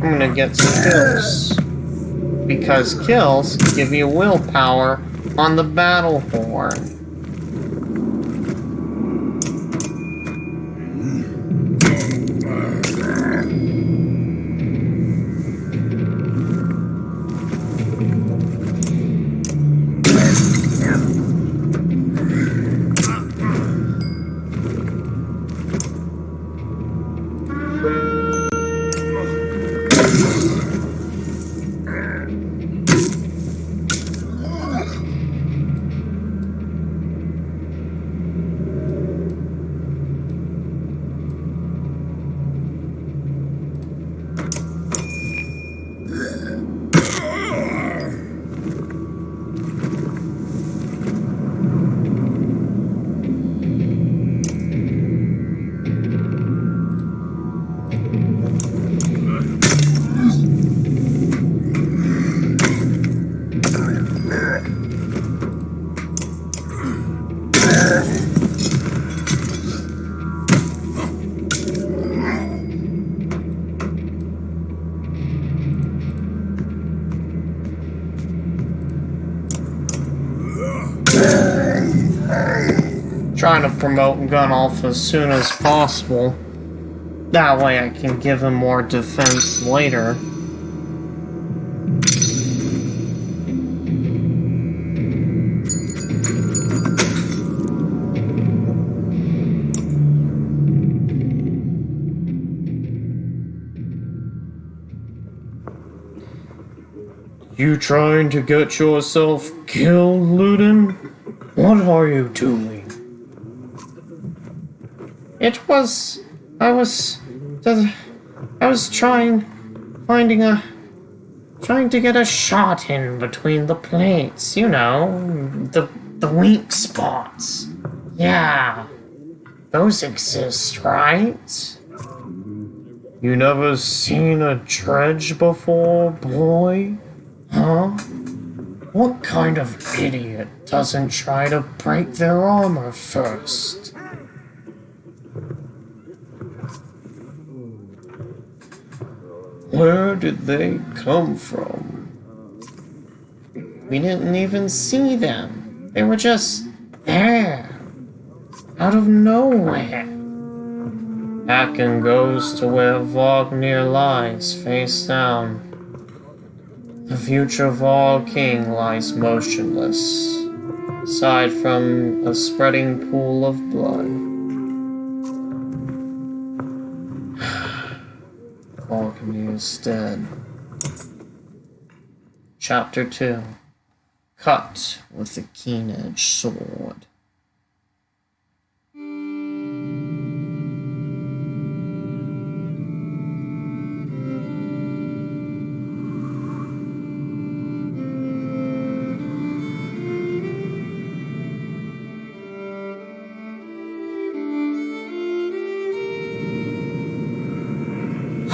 I'm gonna get some kills. Because kills give you willpower on the battle horn. Trying to promote Gunolf as soon as possible. That way I can give him more defense later. You trying to get yourself killed, Ludin? What are you doing? I was trying to get a shot in between the plates, you know, the weak spots. Yeah, those exist, right? You never seen a dredge before, boy? Huh? What kind of idiot doesn't try to break their armor first? Where did they come from? We didn't even see them. They were just there. Out of nowhere. Hacken goes to where Wagner lies, face down. The future Vol King lies motionless, aside from a spreading pool of blood. Wagner is dead. Chapter 2. Cut with a keen-edged sword.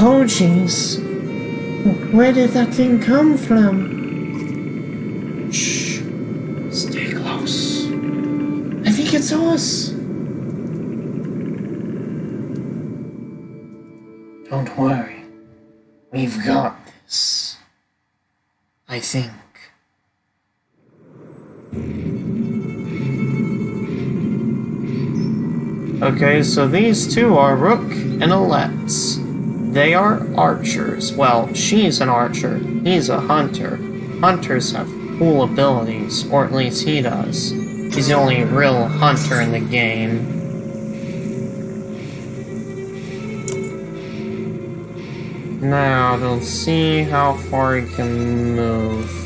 Oh, jeez. Where did that thing come from? Shh. Stay close. I think it's us. Don't worry. We've got this. I think. Okay, so these two are Rook and Alex. They are archers. Well, she's an archer. He's a hunter. Hunters have cool abilities, or at least he does. He's the only real hunter in the game. Now, we'll see how far he can move.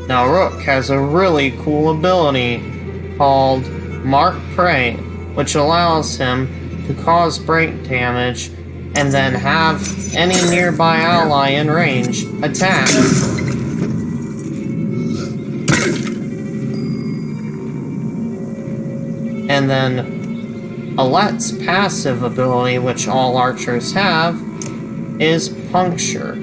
Now, Rook has a really cool ability called Mark Prey, which allows him to cause break damage and then have any nearby ally in range attack. And then Alette's passive ability, which all archers have, is Puncture,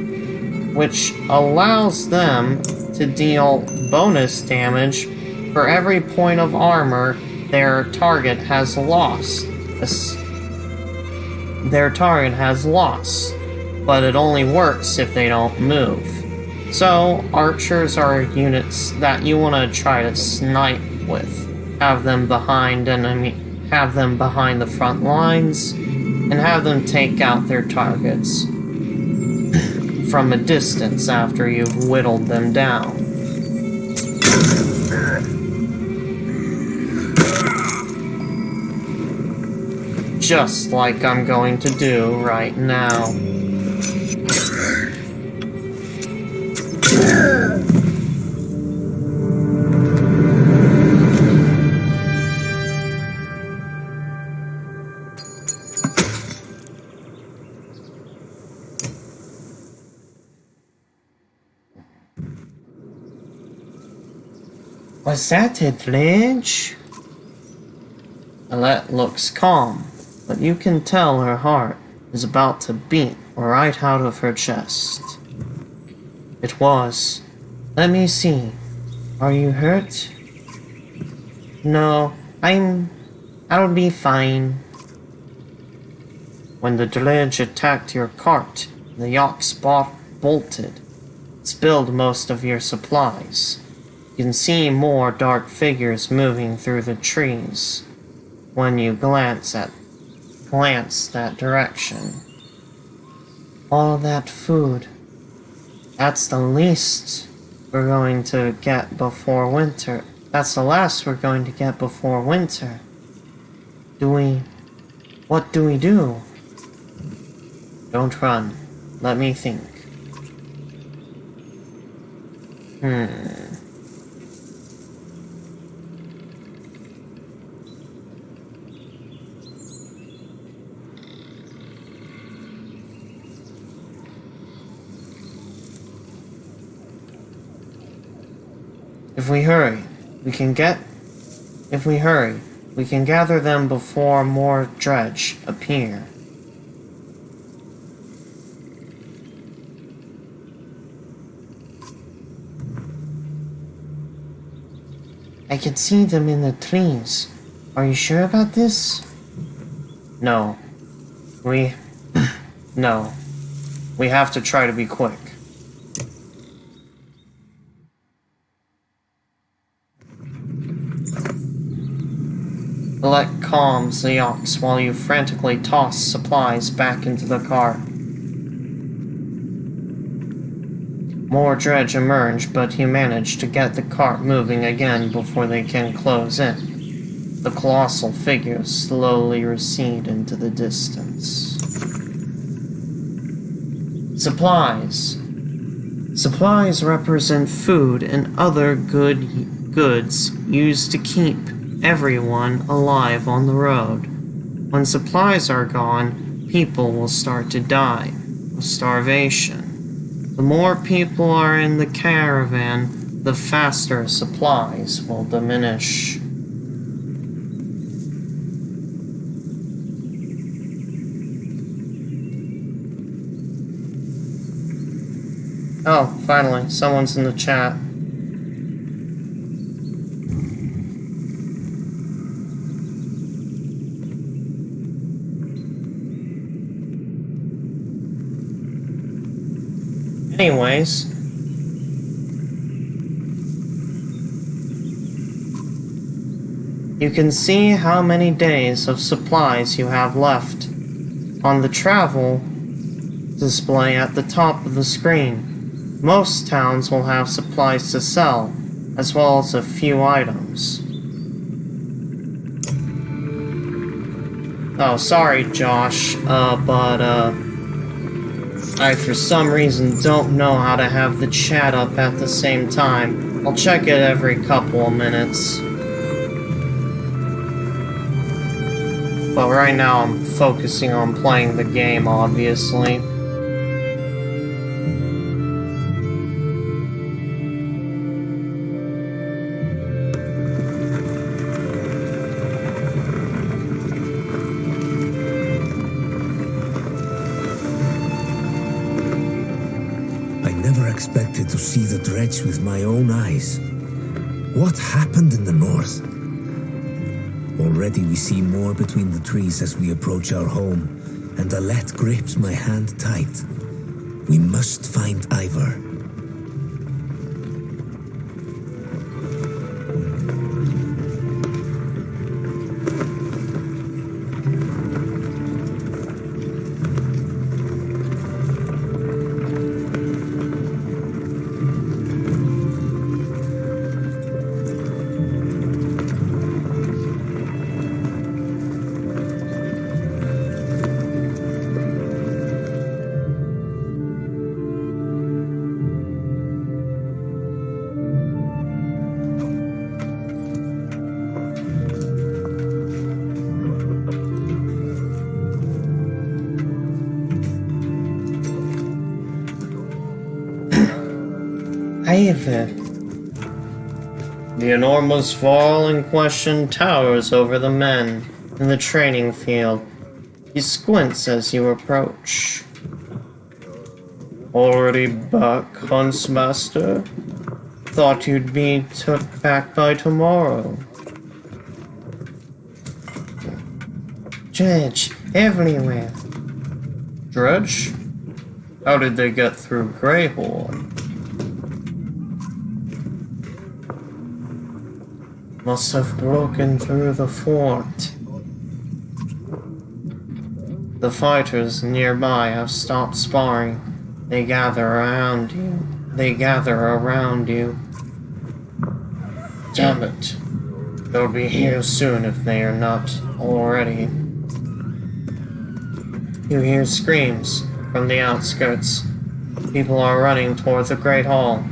which allows them to deal bonus damage for every point of armor their target has lost. Their target has lost, but it only works if they don't move. So, archers are units that you want to try to snipe with. Have them behind the front lines, and have them take out their targets from a distance after you've whittled them down. Just like I'm going to do right now. Was that it, Lidge? Alette looks calm, but you can tell her heart is about to beat right out of her chest. It was. Let me see. Are you hurt? No, I'll be fine. When the Dledge attacked your cart, the Yox bolted. It spilled most of your supplies. You can see more dark figures moving through the trees when you glance that direction. All that food. That's the least we're going to get before winter. That's the last we're going to get before winter. What do we do? Don't run. Let me think. If we hurry, we can gather them before more dredge appear. I can see them in the trees. Are you sure about this? No. No. We have to try to be quick. Alette calms the ox while you frantically toss supplies back into the car. More dredge emerge, but you manage to get the cart moving again before they can close in. The colossal figures slowly recede into the distance. Supplies. Supplies represent food and other goods used to keep everyone alive on the road. When supplies are gone, people will start to die of starvation. The more people are in the caravan, the faster supplies will diminish. Oh, finally, someone's in the chat. Anyways, you can see how many days of supplies you have left on the travel display at the top of the screen. Most towns will have supplies to sell, as well as a few items. Oh, sorry, Josh, but I for some reason don't know how to have the chat up at the same time. I'll check it every couple of minutes. But right now I'm focusing on playing the game, obviously. Expected to see the dredge with my own eyes. What happened in the north? Already we see more between the trees as we approach our home, and Alette grips my hand tight. We must find Ivor. The enormous fall in question towers over the men in the training field. He squints as you approach. Already back, Huntsmaster? Thought you'd be took back by tomorrow. Dredge, everywhere. Dredge? How did they get through Greyhorn? Must have broken through the fort. The fighters nearby have stopped sparring. They gather around you. Damn it. They'll be here soon if they are not already. You hear screams from the outskirts. People are running toward the Great Hall.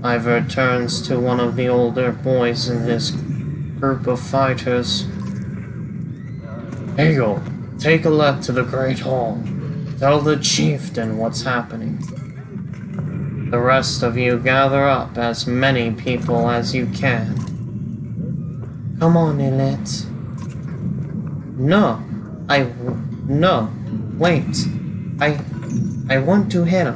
Ivor turns to one of the older boys in his group of fighters. Eagle, take Alette to the Great Hall. Tell the chieftain what's happening. The rest of you gather up as many people as you can. Come on, Alette. No, wait. I want to help.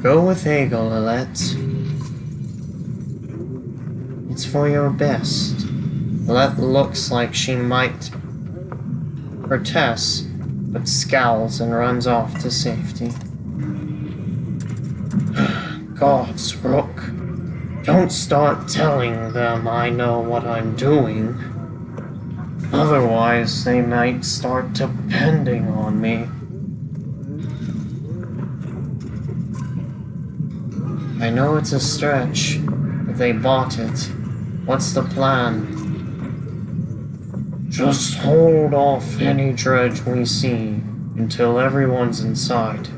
Go with Hegel, Alette. It's for your best. Alette looks like she might protest, but scowls and runs off to safety. Gods, Rook. Don't start telling them I know what I'm doing. Otherwise, they might start depending on me. I know it's a stretch, but they bought it. What's the plan? Just hold off any dredge we see until everyone's inside.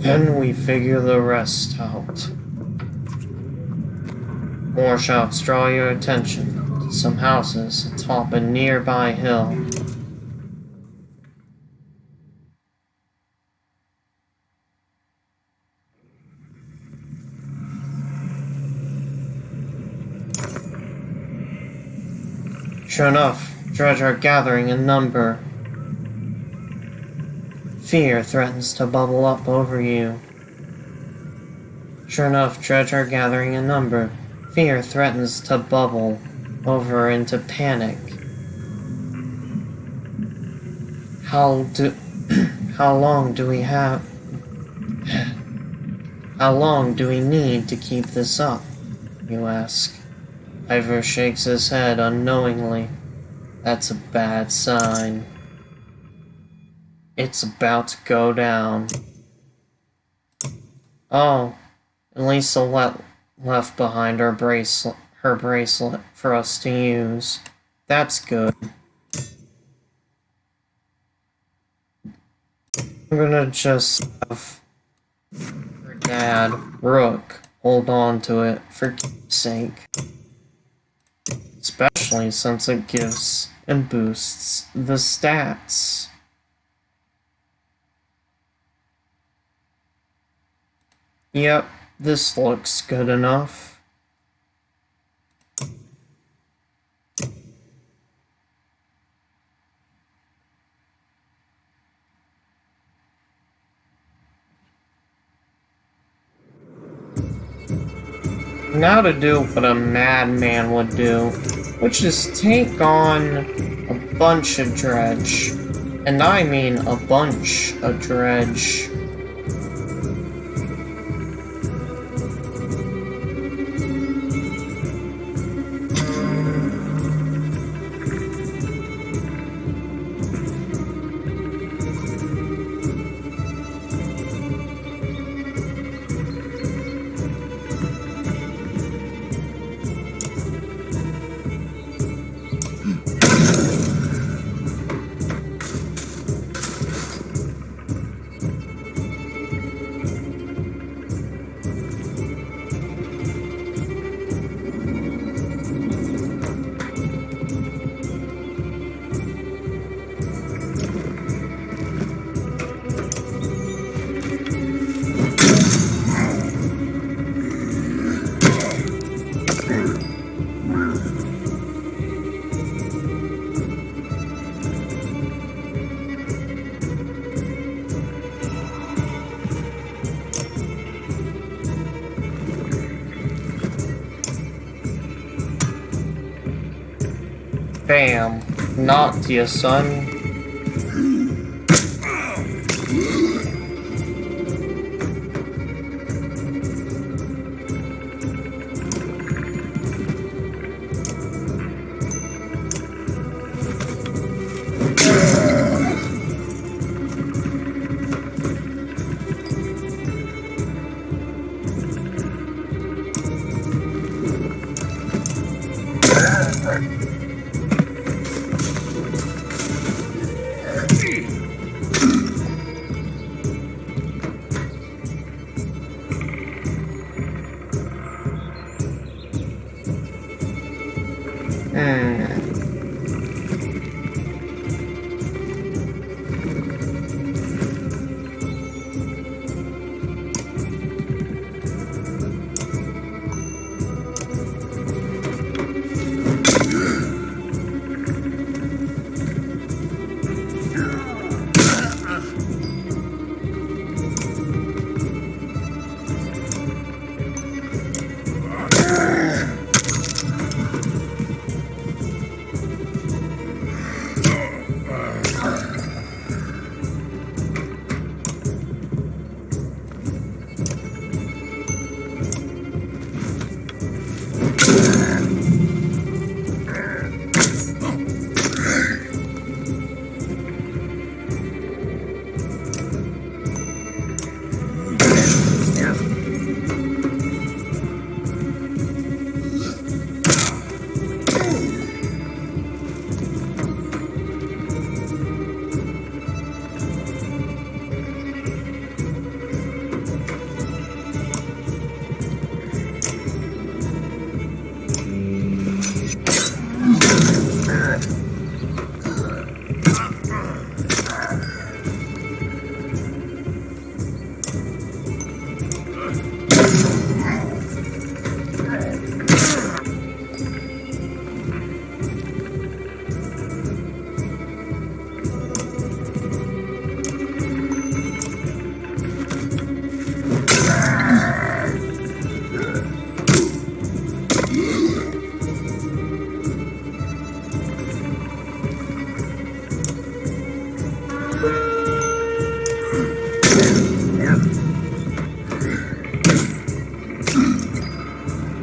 Then we figure the rest out. More shouts draw your attention to some houses atop a nearby hill. Sure enough, dread are gathering in number. Fear threatens to bubble up over you. Sure enough, dread are gathering in number. Fear threatens to bubble over into panic. How long do we have? How long do we need to keep this up? You ask. Ivor shakes his head unknowingly. That's a bad sign. It's about to go down. Oh, and Lisa left behind her bracelet for us to use. That's good. I'm gonna just have her dad, Rook, hold on to it for keep's sake. Especially since it gives and boosts the stats. Yep, this looks good enough. Now to do what a madman would do, which is take on a bunch of dredge. And I mean a bunch of dredge. Bam. Knocked you, son.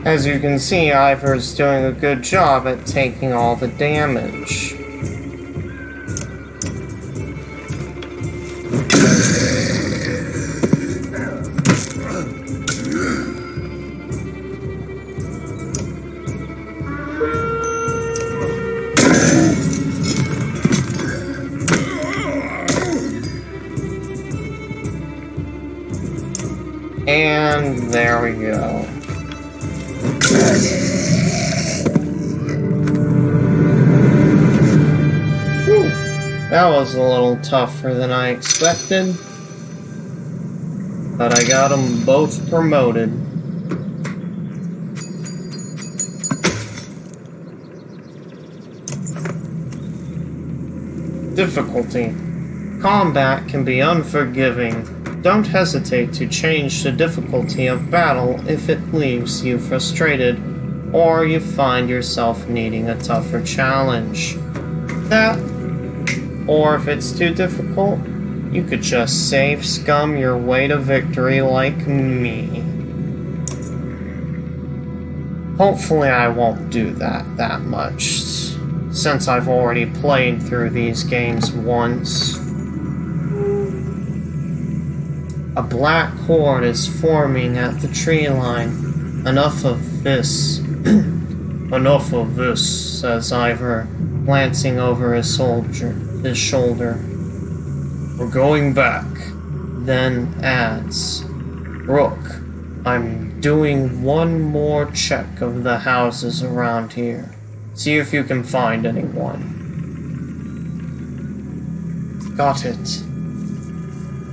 As you can see, Ivor's doing a good job at taking all the damage. And there we go. Whew. That was a little tougher than I expected. But I got them both promoted. Difficulty. Combat can be unforgiving. Don't hesitate to change the difficulty of battle if it leaves you frustrated or you find yourself needing a tougher challenge. That, or if it's too difficult, you could just save scum your way to victory like me. Hopefully I won't do that much, since I've already played through these games once. A black horde is forming at the tree line. Enough of this. Enough of this, says Ivor, glancing over his shoulder. We're going back. Then adds, Rook, I'm doing one more check of the houses around here. See if you can find anyone. Got it.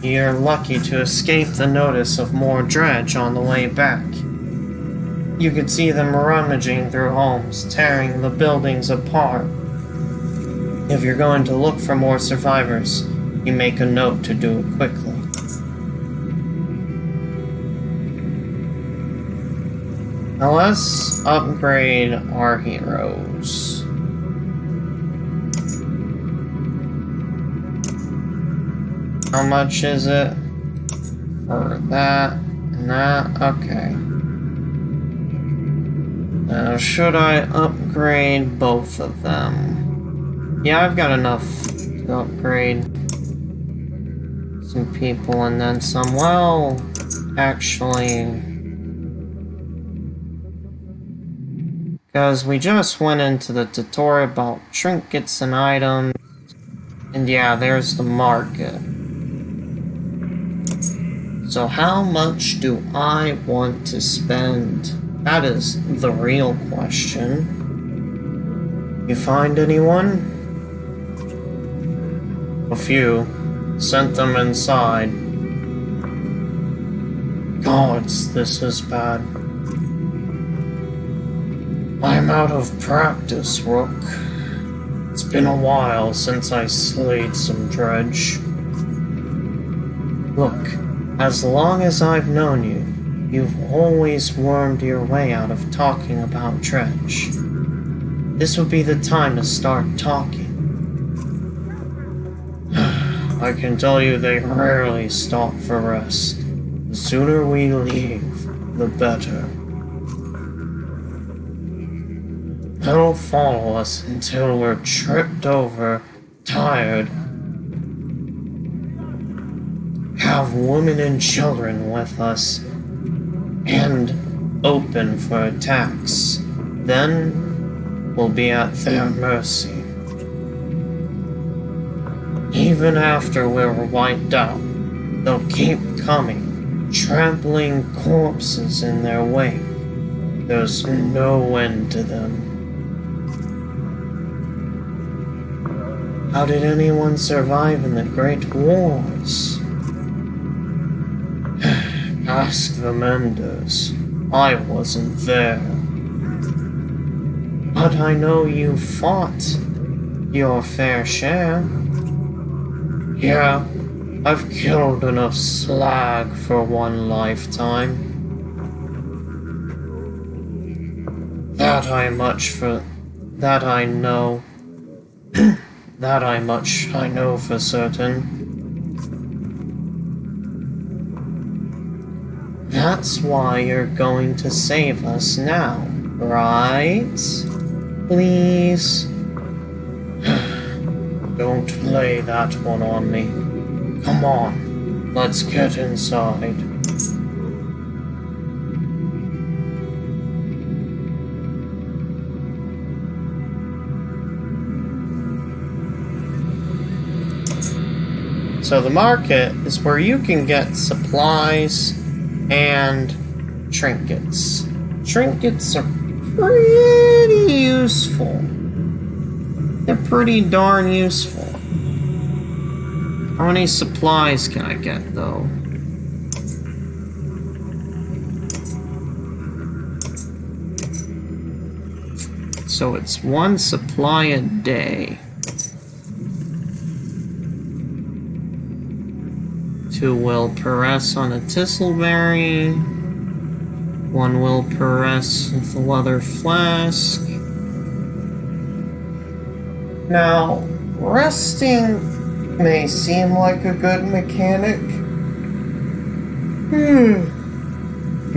You're lucky to escape the notice of more dredge on the way back. You could see them rummaging through homes, tearing the buildings apart. If you're going to look for more survivors, you make a note to do it quickly. Now let's upgrade our heroes. How much is it for that and that? Okay. Now, should I upgrade both of them? Yeah, I've got enough to upgrade some people and then some. Well, actually, because we just went into the tutorial about trinkets and items, and yeah, there's the market. So how much do I want to spend? That is the real question. You find anyone? A few. Sent them inside. Gods, this is bad. I'm out of practice, Rook. It's been a while since I slayed some dredge. Look, as long as I've known you, you've always wormed your way out of talking about dredge. This would be the time to start talking. I can tell you they rarely stop for rest. The sooner we leave, the better. They'll follow us until we're tripped over, tired, have women and children with us, and open for attacks. Then we'll be at their mercy. Even after we're wiped out, they'll keep coming, trampling corpses in their wake. There's no end to them. How did anyone survive in the Great Wars? Ask the Menders. I wasn't there. But I know you fought your fair share. Yeah, I've killed enough slag for one lifetime. That I know. That I know for certain. That's why you're going to save us now, right? Please? Don't play that one on me. Come on, let's get inside. So the market is where you can get supplies and trinkets. Trinkets are pretty useful. They're pretty darn useful. How many supplies can I get, though? So it's 1 supply a day. 2 will press on a Thistleberry. 1 will press with the leather flask. Now, resting may seem like a good mechanic.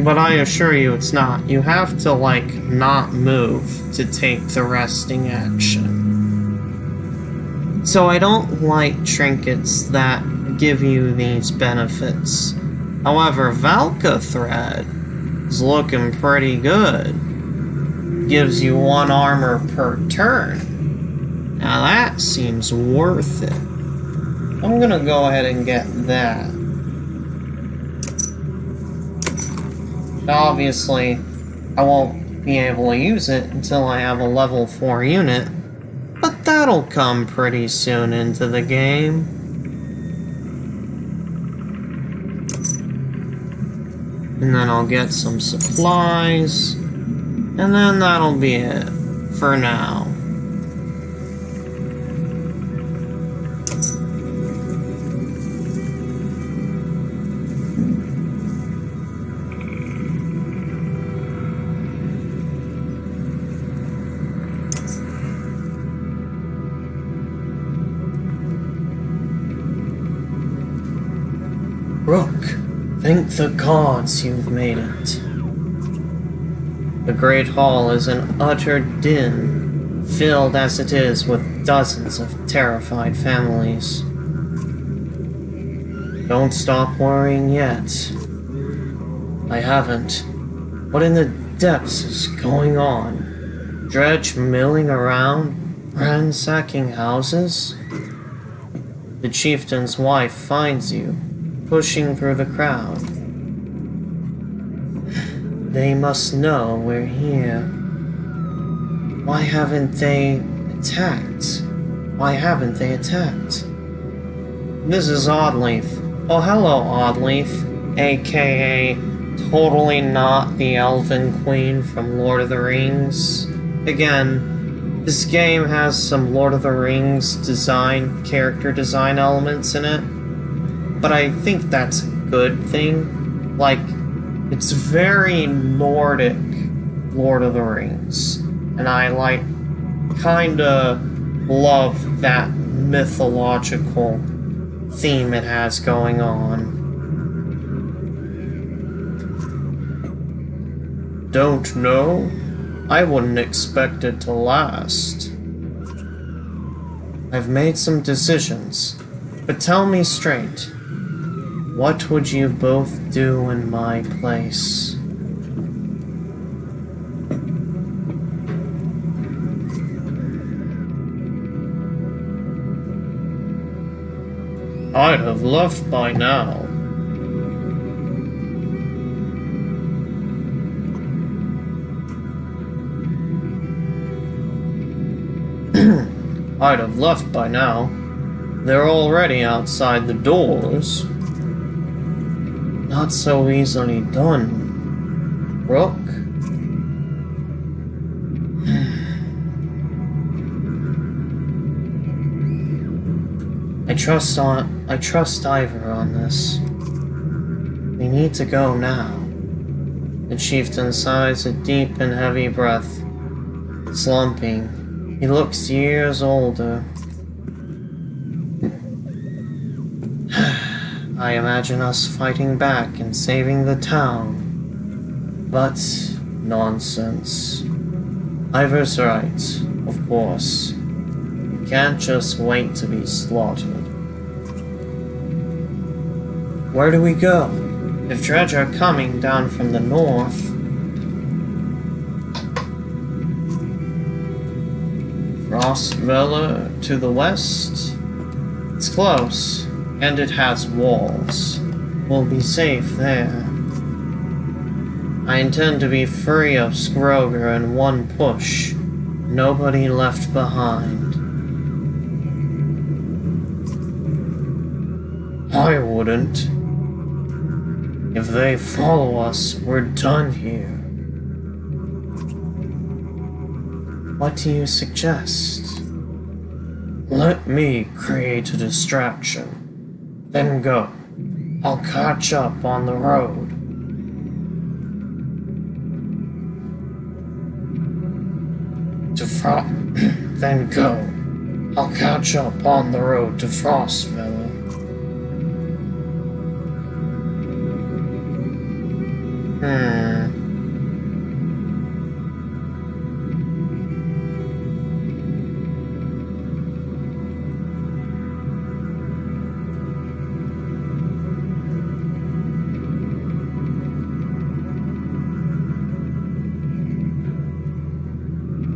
But I assure you it's not. You have to, like, not move to take the resting action. So I don't like trinkets that give you these benefits. However, Valka Thread is looking pretty good. Gives you 1 armor per turn. Now that seems worth it. I'm gonna go ahead and get that. Obviously, I won't be able to use it until I have a level 4 unit, but that'll come pretty soon into the game. And then I'll get some supplies, and then that'll be it for now. Rook, thank the gods you've made it. The Great Hall is an utter din, filled as it is with dozens of terrified families. Don't stop worrying yet. I haven't. What in the depths is going on? Dredge milling around, ransacking houses? The chieftain's wife finds you, pushing through the crowd. They must know we're here. Why haven't they attacked? Why haven't they attacked? This is Oddleaf. Oh, hello, Oddleaf. AKA totally not the Elven Queen from Lord of the Rings. Again, this game has some Lord of the Rings character design elements in it. But I think that's a good thing. Like, it's very Nordic Lord of the Rings. And I, kinda love that mythological theme it has going on. Don't know? I wouldn't expect it to last. I've made some decisions, but tell me straight. What would you both do in my place? I'd have left by now. I'd have left by now. They're already outside the doors. Not so easily done, Rook. I trust Ivor on this. We need to go now. The chieftain sighs a deep and heavy breath, slumping. He looks years older. I imagine us fighting back and saving the town. But nonsense. Ivor's right, of course. We can't just wait to be slaughtered. Where do we go? If Dredge are coming down from the north, Frostvilla to the west? It's close, and it has walls. We'll be safe there. I intend to be free of Scroger in one push. Nobody left behind. I wouldn't. If they follow us, we're done here. What do you suggest? Let me create a distraction. Then go. I'll catch up on the road. Then go. I'll catch up on the road to Frostvilla.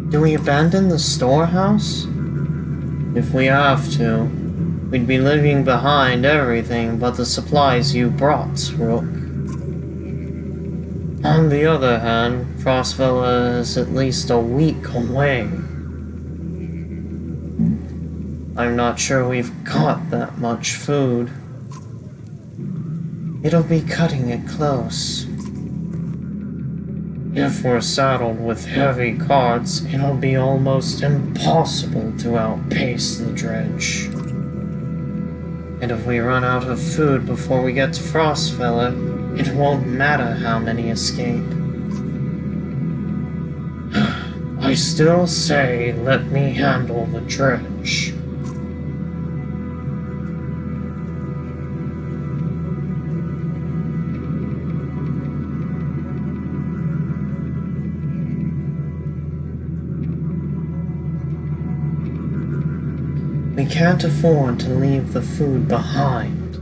Do we abandon the storehouse? If we have to, we'd be leaving behind everything but the supplies you brought, Rook. On the other hand, Frostvilla is at least a week away. I'm not sure we've got that much food. It'll be cutting it close. If we're saddled with heavy carts, it'll be almost impossible to outpace the Dredge. And if we run out of food before we get to Frostvilla, it won't matter how many escape. I still say let me handle the Dredge. We can't afford to leave the food behind.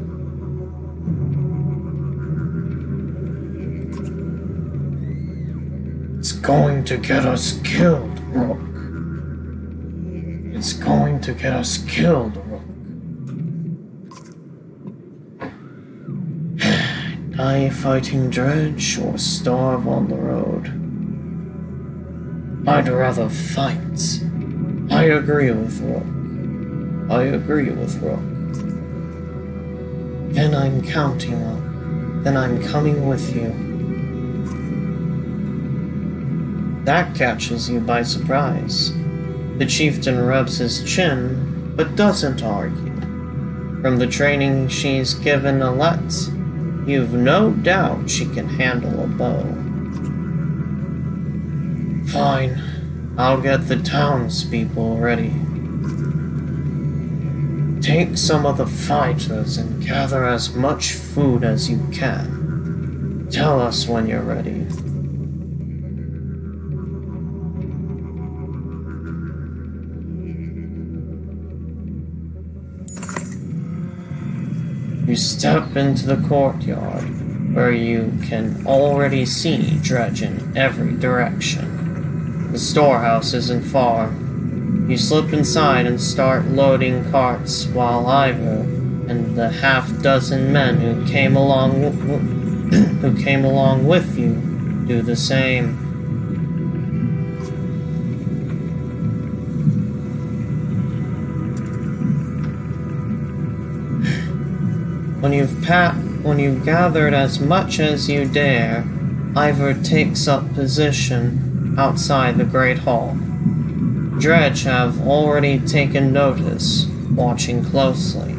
It's going to get us killed, Rook. It's going to get us killed, Rook. Die fighting Dredge or starve on the road? I'd rather fight. I agree with Rook. Then I'm counting on. Then I'm coming with you. That catches you by surprise. The chieftain rubs his chin, but doesn't argue. From the training she's given Alette, you've no doubt she can handle a bow. Fine, I'll get the townspeople ready. Take some of the fighters and gather as much food as you can. Tell us when you're ready. You step into the courtyard, where you can already see Dredge in every direction. The storehouse isn't far. You slip inside and start loading carts while Ivor and the half-dozen men who came along with you do the same. When you've gathered as much as you dare, Ivor takes up position outside the Great Hall. Dredge have already taken notice, watching closely.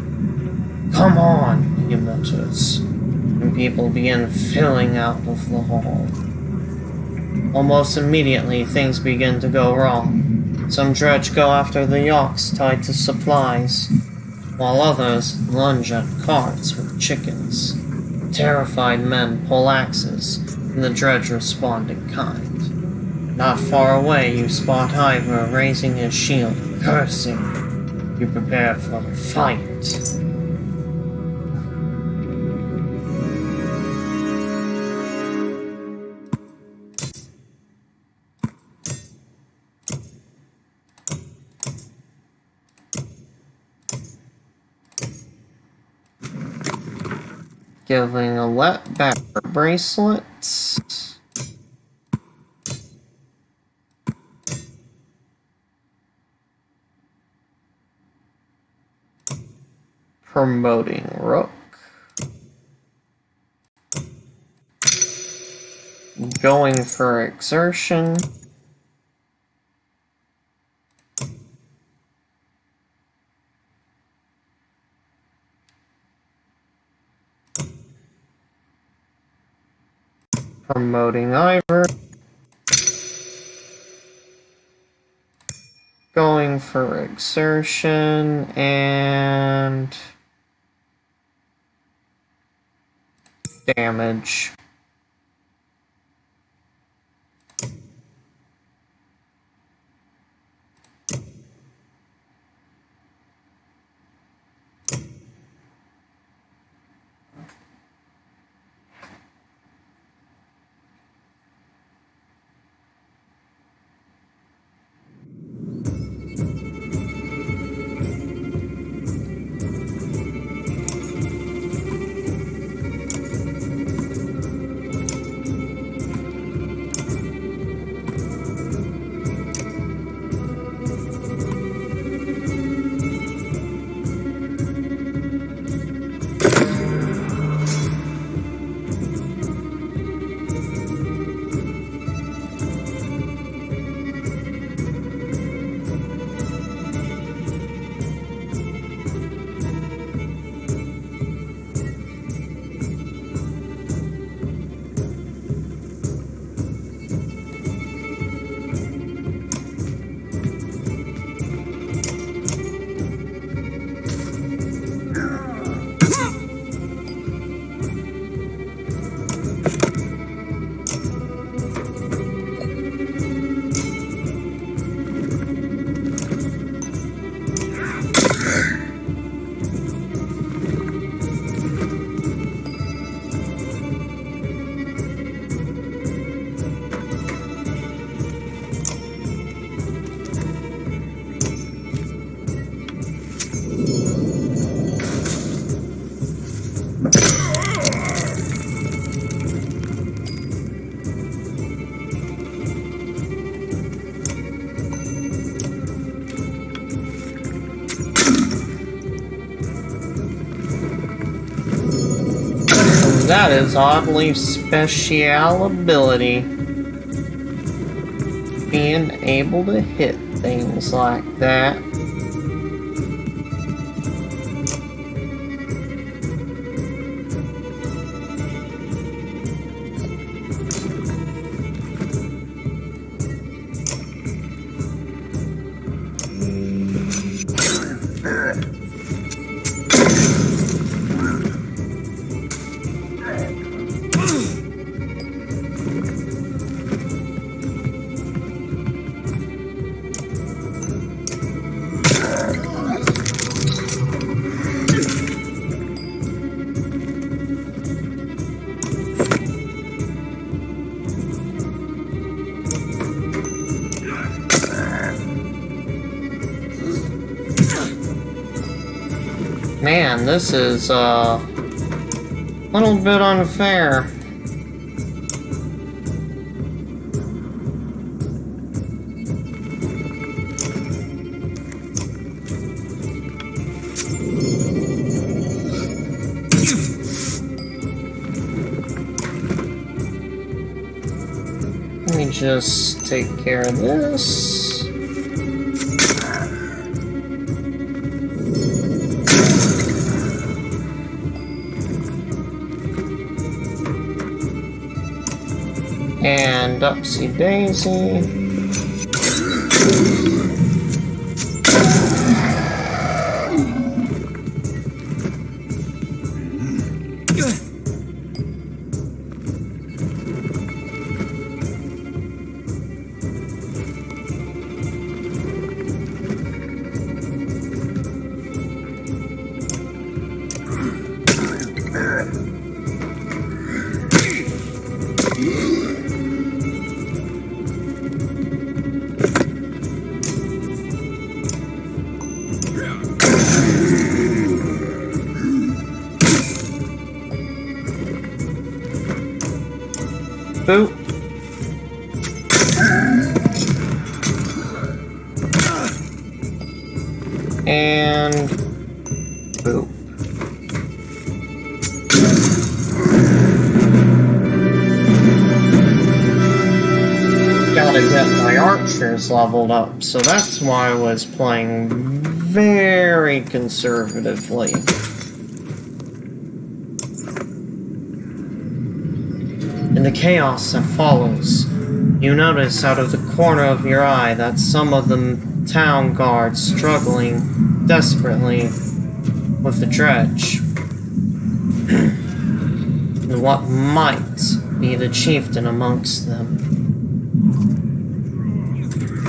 Come on, he mutters, and people begin filling out of the hall. Almost immediately, things begin to go wrong. Some Dredge go after the yaks tied to supplies. while others lunge at carts with chickens. Terrified men pull axes, and the dredge respond in kind. Not far away, you spot Ivor raising his shield, cursing. You prepare for the fight. Giving Alette back her bracelets. Promoting Rook. Going for exertion. Promoting Ivor. Going for exertion and damage. That is oddly special ability. Being able to hit things like that. Man, this is a little bit unfair. Let me just take care of this. And upsy daisy. Boop. And boop. Gotta get my archers leveled up, so that's why I was playing very conservatively. In the chaos that follows, you notice out of the corner of your eye that some of the town guards struggling desperately with the dredge. And what might be the chieftain amongst them.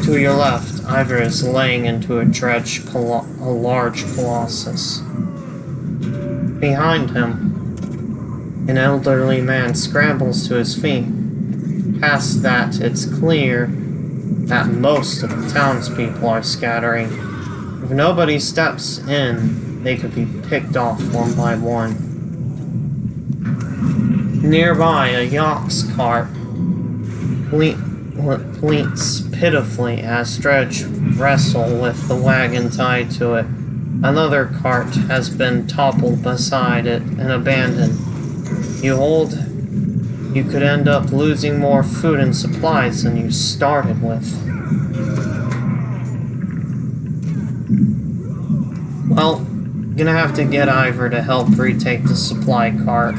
To your left, Ivor is laying into a dredge, a large colossus. Behind him, an elderly man scrambles to his feet. Past that, it's clear that most of the townspeople are scattering. If nobody steps in, they could be picked off one by one. Nearby, a ox cart bleats pitifully as dredge wrestle with the wagon tied to it. Another cart has been toppled beside it and abandoned. You could end up losing more food and supplies than you started with. Well, gonna have to get Ivor to help retake the supply cart.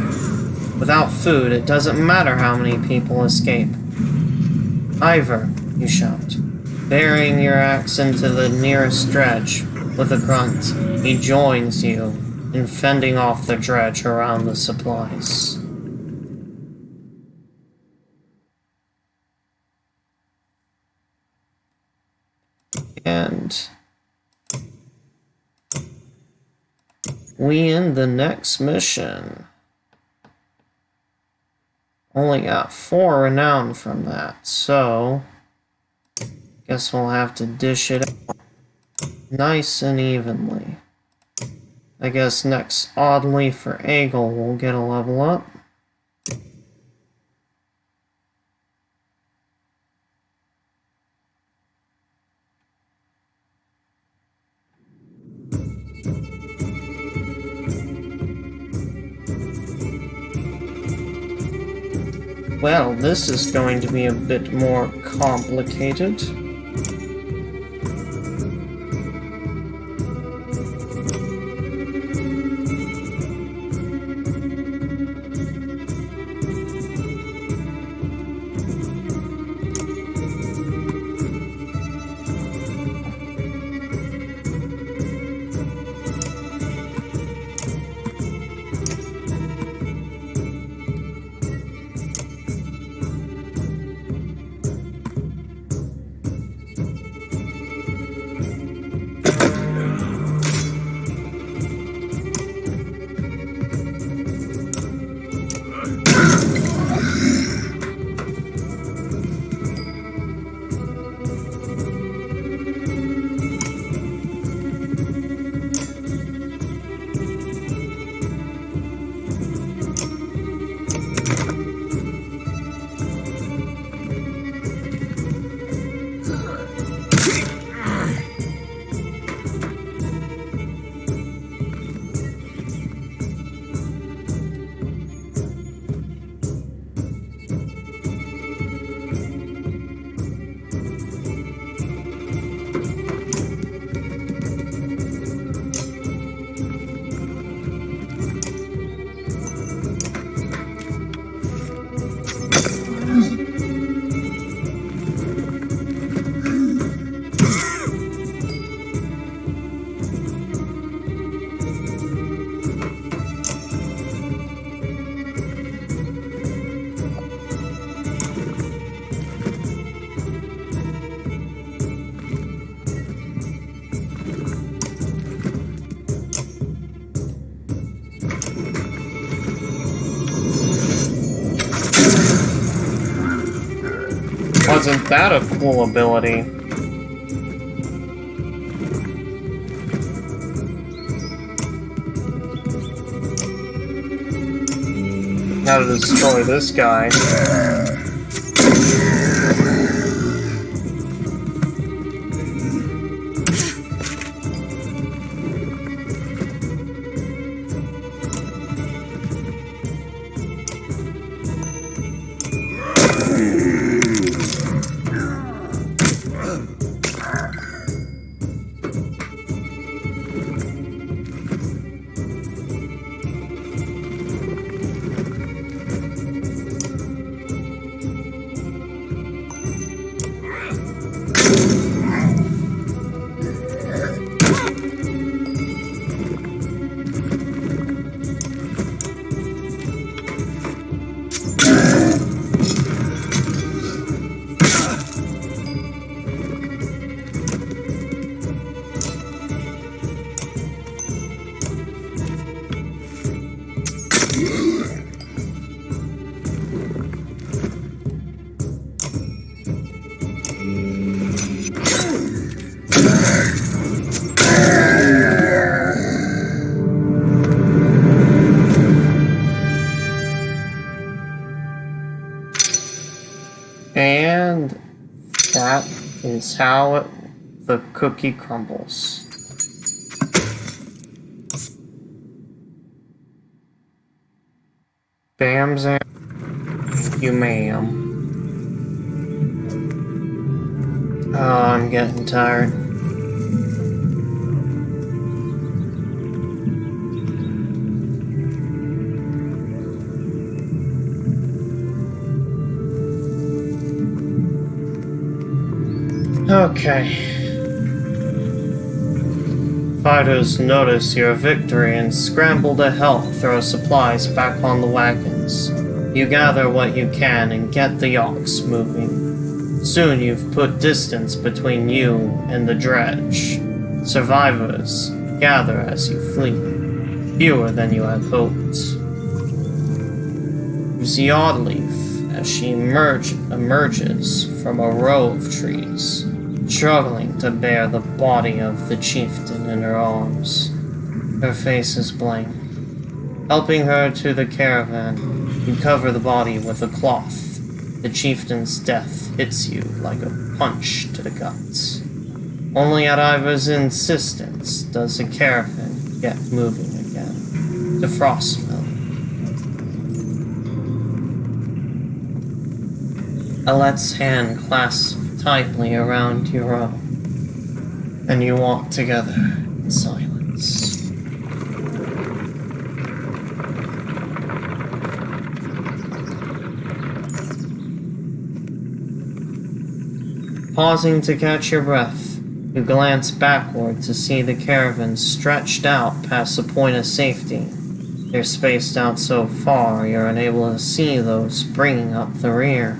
Without food, it doesn't matter how many people escape. Ivor, you shout, burying your axe into the nearest dredge. With a grunt, he joins you in fending off the dredge around the supplies. And we end the next mission. Only got 4 renown from that, so guess we'll have to dish it out nice and evenly. I guess next, oddly for Eagle, we'll get a level up. Well, this is going to be a bit more complicated. Isn't that a cool ability? How to destroy this guy. And that is how the cookie crumbles. Bam Zam. Thank you, ma'am. Oh, I'm getting tired. Okay. Fighters notice your victory and scramble to help throw supplies back on the wagons. You gather what you can and get the ox moving. Soon you've put distance between you and the dredge. Survivors gather as you flee, fewer than you had hoped. You see Oddleaf as she emerges from a row of trees, struggling to bear the body of the chieftain in her arms. Her face is blank. Helping her to the caravan, you cover the body with a cloth. The chieftain's death hits you like a punch to the guts. Only at Ivor's insistence does the caravan get moving again to Frostville. Alette's hand clasps tightly around your own, and you walk together in silence. Pausing to catch your breath, you glance backward to see the caravan stretched out past the point of safety. They're spaced out so far you're unable to see those bringing up the rear.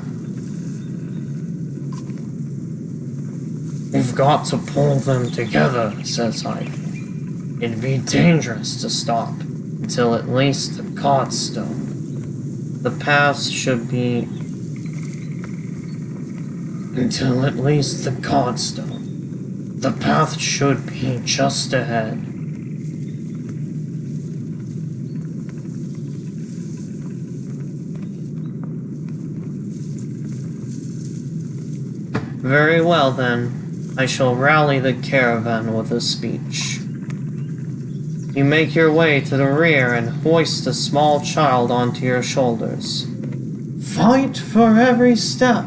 We've got to pull them together, says Ivor. It'd be dangerous to stop until at least the Codstone. The path should be... Until at least the Codstone. The path should be just ahead. Very well then. I shall rally the caravan with a speech. You make your way to the rear and hoist a small child onto your shoulders. Fight for every step.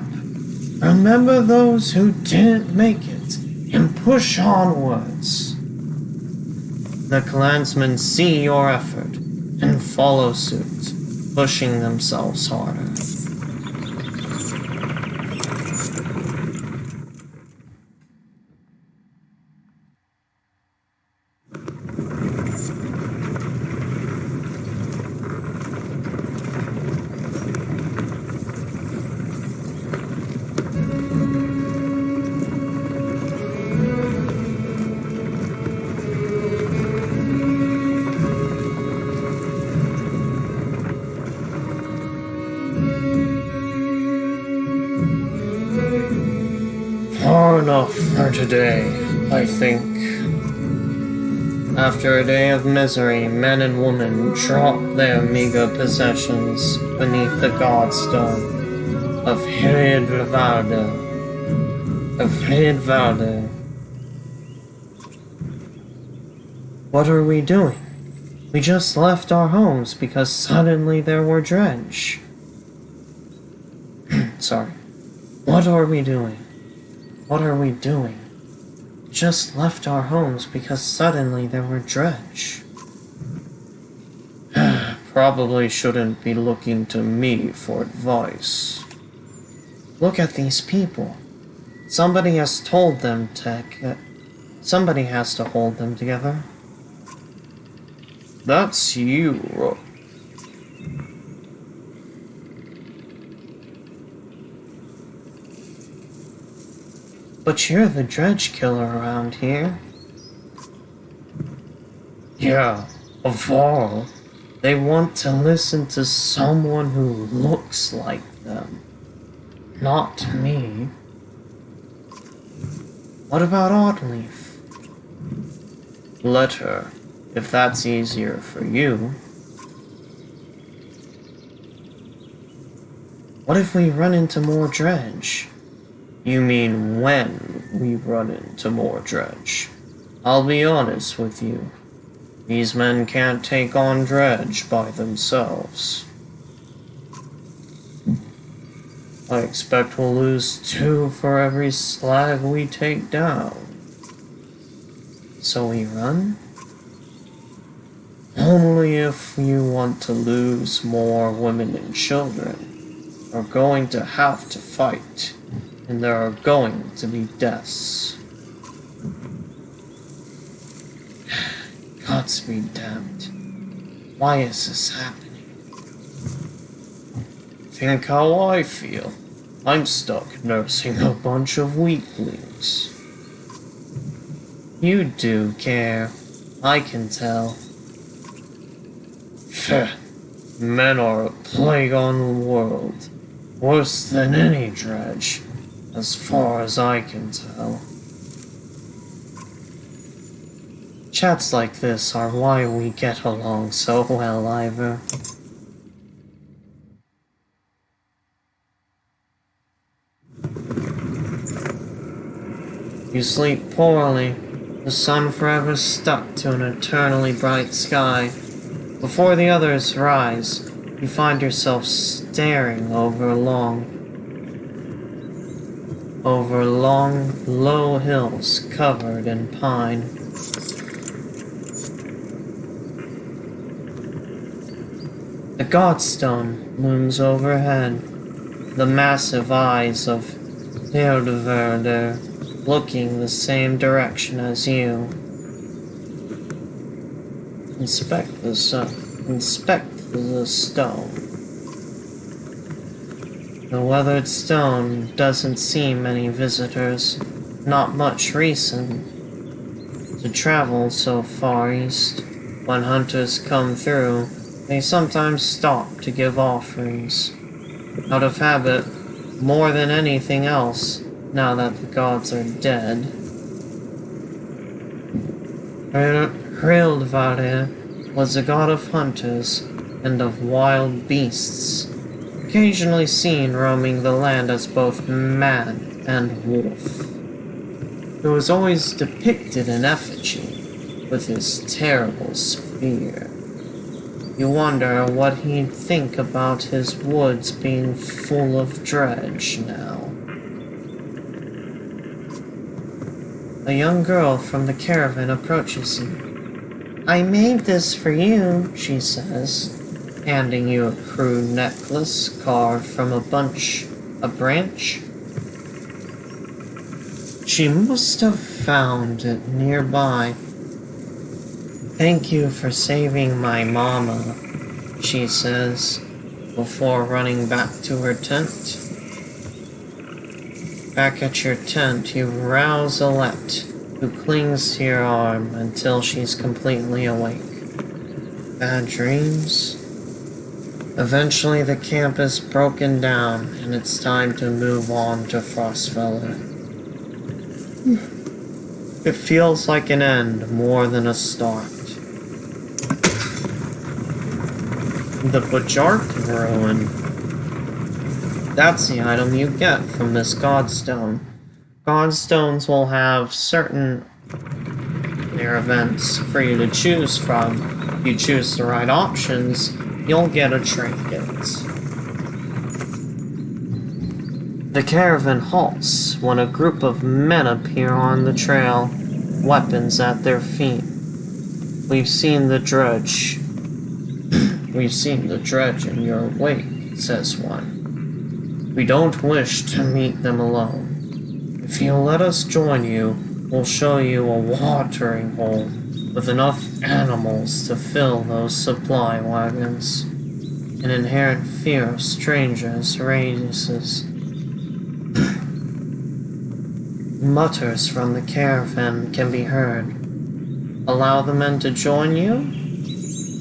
Remember those who didn't make it, and push onwards. The clansmen see your effort and follow suit, pushing themselves harder. enough for today, I think. After a day of misery, men and women drop their meager possessions beneath the godstone of Hridvalde. What are we doing? We just left our homes because suddenly there were dredge. Sorry. What are we doing? What are we doing? Just left our homes because suddenly there were dredge. Probably shouldn't be looking to me for advice. Look at these people. Somebody has told them to... Somebody has to hold them together. That's you, Rook. But you're the dredge killer around here. Yeah, of all. They want to listen to someone who looks like them. Not me. What about Oddleaf? Let her, if that's easier for you. What if we run into more dredge? You mean when we run into more dredge? I'll be honest with you. These men can't take on dredge by themselves. I expect we'll lose 2 for every slag we take down. So we run? Only if you want to lose more women and children. We're going to have to fight. And there are going to be deaths. Gods be damned. Why is this happening? Think how I feel. I'm stuck nursing a bunch of weaklings. You do care. I can tell. Men are a plague on the world. Worse than any dredge. As far as I can tell. Chats like this are why we get along so well, Ivor. You sleep poorly. The sun forever stuck to an eternally bright sky. Before the others rise, you find yourself staring over long, low hills covered in pine. The Godstone looms overhead, the massive eyes of Hildeverde looking the same direction as you. Inspect the stone. The weathered stone doesn't see many visitors, not much reason to travel so far east. When hunters come through, they sometimes stop to give offerings. Out of habit, more than anything else, now that the gods are dead. Hildeverde was a god of hunters and of wild beasts, occasionally seen roaming the land as both man and wolf. He was always depicted in effigy with his terrible spear. You wonder what he'd think about his woods being full of dredge now. A young girl from the caravan approaches you. I made this for you, she says, handing you a crude necklace carved from a branch. She must have found it nearby. Thank you for saving my mama, she says, before running back to her tent. Back at your tent, you rouse Alette, who clings to your arm until she's completely awake. Bad dreams? Eventually the camp is broken down and it's time to move on to Frostfeller. It feels like an end more than a start. The Bajark ruin. That's the item you get from this Godstone. Godstones will have certain events for you to choose from. If you choose the right options, you'll get a trinket. The caravan halts when a group of men appear on the trail, weapons at their feet. We've seen the dredge. We've seen the dredge in your wake, says one. We don't wish to meet them alone. If you'll let us join you, we'll show you a watering hole with enough animals to fill those supply wagons. An inherent fear of strangers raises. Mutters from the caravan can be heard. Allow the men to join you?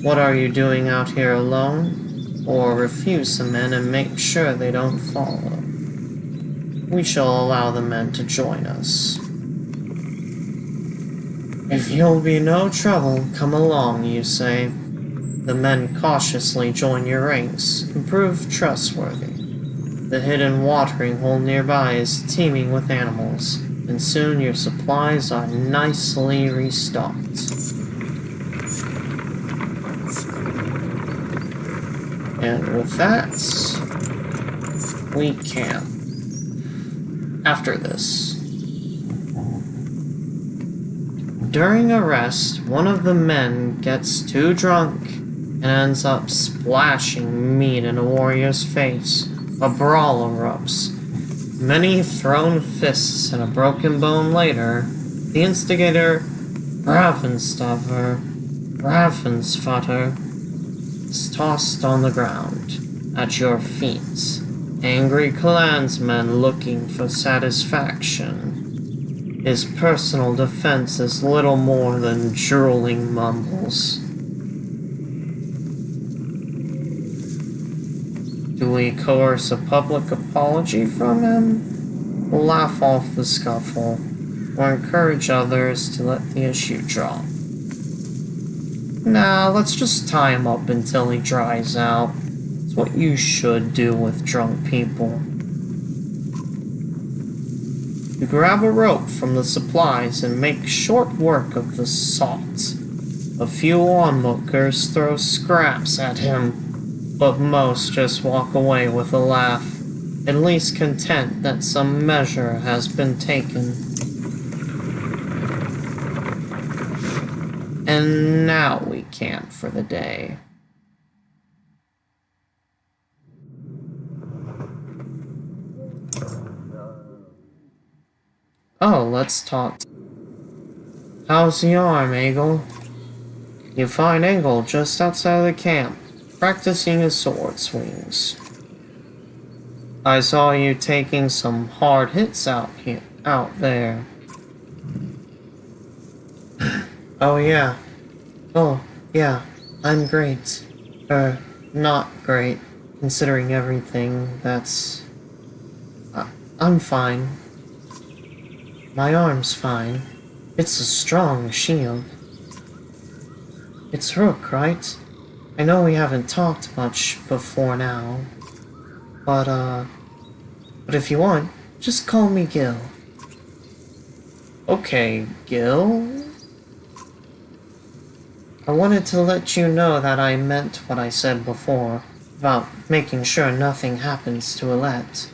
What are you doing out here alone? Or refuse the men and make sure they don't follow. We shall allow the men to join us. If you'll be no trouble, come along, you say. The men cautiously join your ranks and prove trustworthy. The hidden watering hole nearby is teeming with animals, and soon your supplies are nicely restocked. And with that, we camp. After this. During a rest, one of the men gets too drunk and ends up splashing meat in a warrior's face. A brawl erupts. Many thrown fists and a broken bone later, the instigator, Ravensfatter, is tossed on the ground at your feet. Angry clansmen looking for satisfaction. His personal defense is little more than drooling mumbles. Do we coerce a public apology from him? We'll laugh off the scuffle, or encourage others to let the issue drop. Nah, let's just tie him up until he dries out. It's what you should do with drunk people. You grab a rope from the supplies and make short work of the salt. A few onlookers throw scraps at him, but most just walk away with a laugh, at least content that some measure has been taken. And now we camp for the day. Oh, let's talk. How's the arm, Eagle? You find Eagle just outside the camp, practicing his sword swings. I saw you taking some hard hits out there. Oh yeah, I'm great. Not great, considering everything I'm fine. My arm's fine. It's a strong shield. It's Rook, right? I know we haven't talked much before now. But if you want, just call me Gil. Okay, Gil? I wanted to let you know that I meant what I said before, about making sure nothing happens to Alette.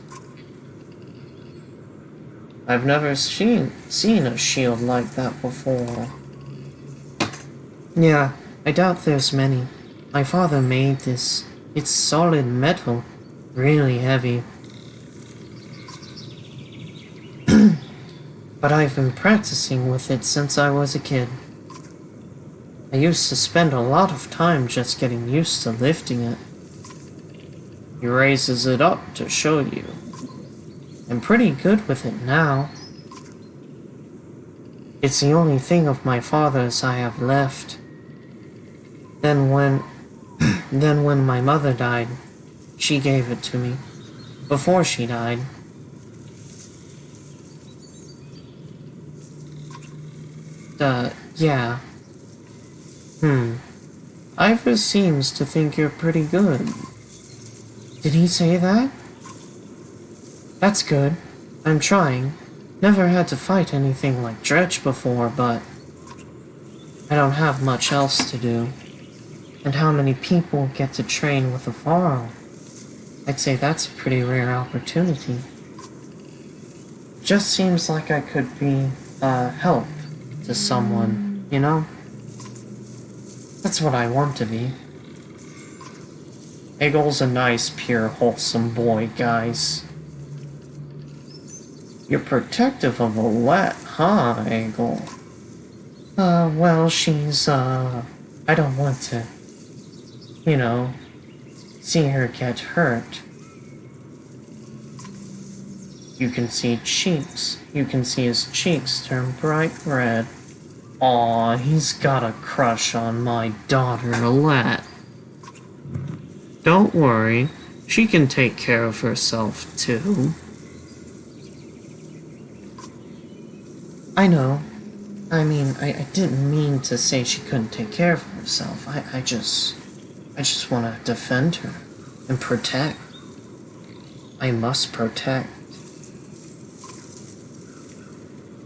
I've never seen a shield like that before. Yeah, I doubt there's many. My father made this. It's solid metal, really heavy. But I've been practicing with it since I was a kid. I used to spend a lot of time just getting used to lifting it. He raises it up to show you. I'm pretty good with it now. It's the only thing of my father's I have left. Then when my mother died, she gave it to me. Before she died. Yeah. Ivor seems to think you're pretty good. Did he say that? That's good. I'm trying. Never had to fight anything like Dredge before, but I don't have much else to do. And how many people get to train with a Varl? I'd say that's a pretty rare opportunity. Just seems like I could be help to someone, you know? That's what I want to be. Eagle's a nice, pure, wholesome boy, guys. You're protective of Olette, huh, Eagle? Well, she's, I don't want to, you know, see her get hurt. You can see cheeks. You can see his cheeks turn bright red. Aw, he's got a crush on my daughter, Olette. Don't worry, she can take care of herself, too. I know. I mean, I didn't mean to say she couldn't take care of herself. I just want to defend her and protect. I must protect.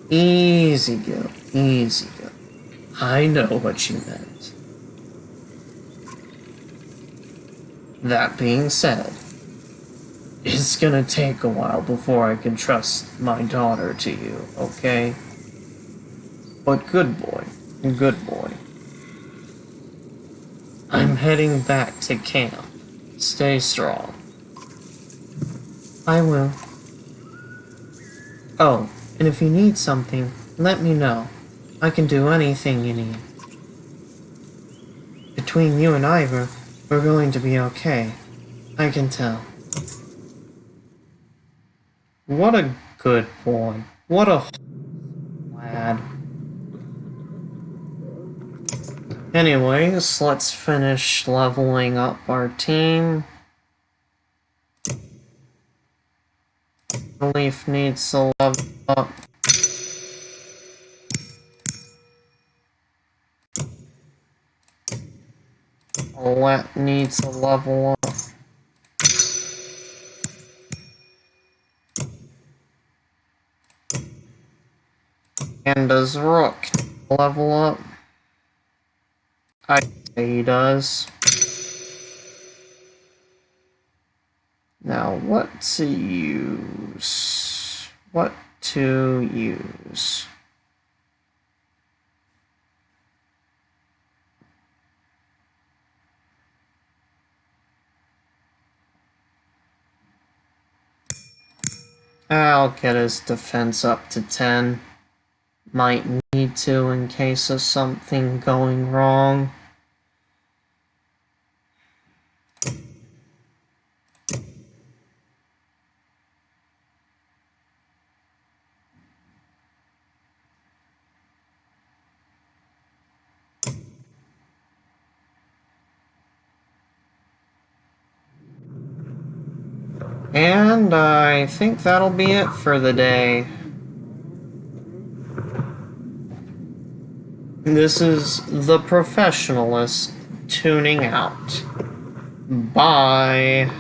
Easy go, easy go. I know what you meant. That being said, it's gonna take a while before I can trust my daughter to you, okay? But good boy, good boy. I'm heading back to camp. Stay strong. I will. Oh, and if you need something, let me know. I can do anything you need. Between you and Ivor, we're going to be okay. I can tell. What a good boy. What a lad. Anyways, let's finish leveling up our team. Leaf needs to level up. Olette needs to level up. And does Rook level up? I say he does. Now, what to use? What to use? I'll get his defense up to 10. Might need to in case of something going wrong. And I think that'll be it for the day. This is the Professionalist tuning out. Bye.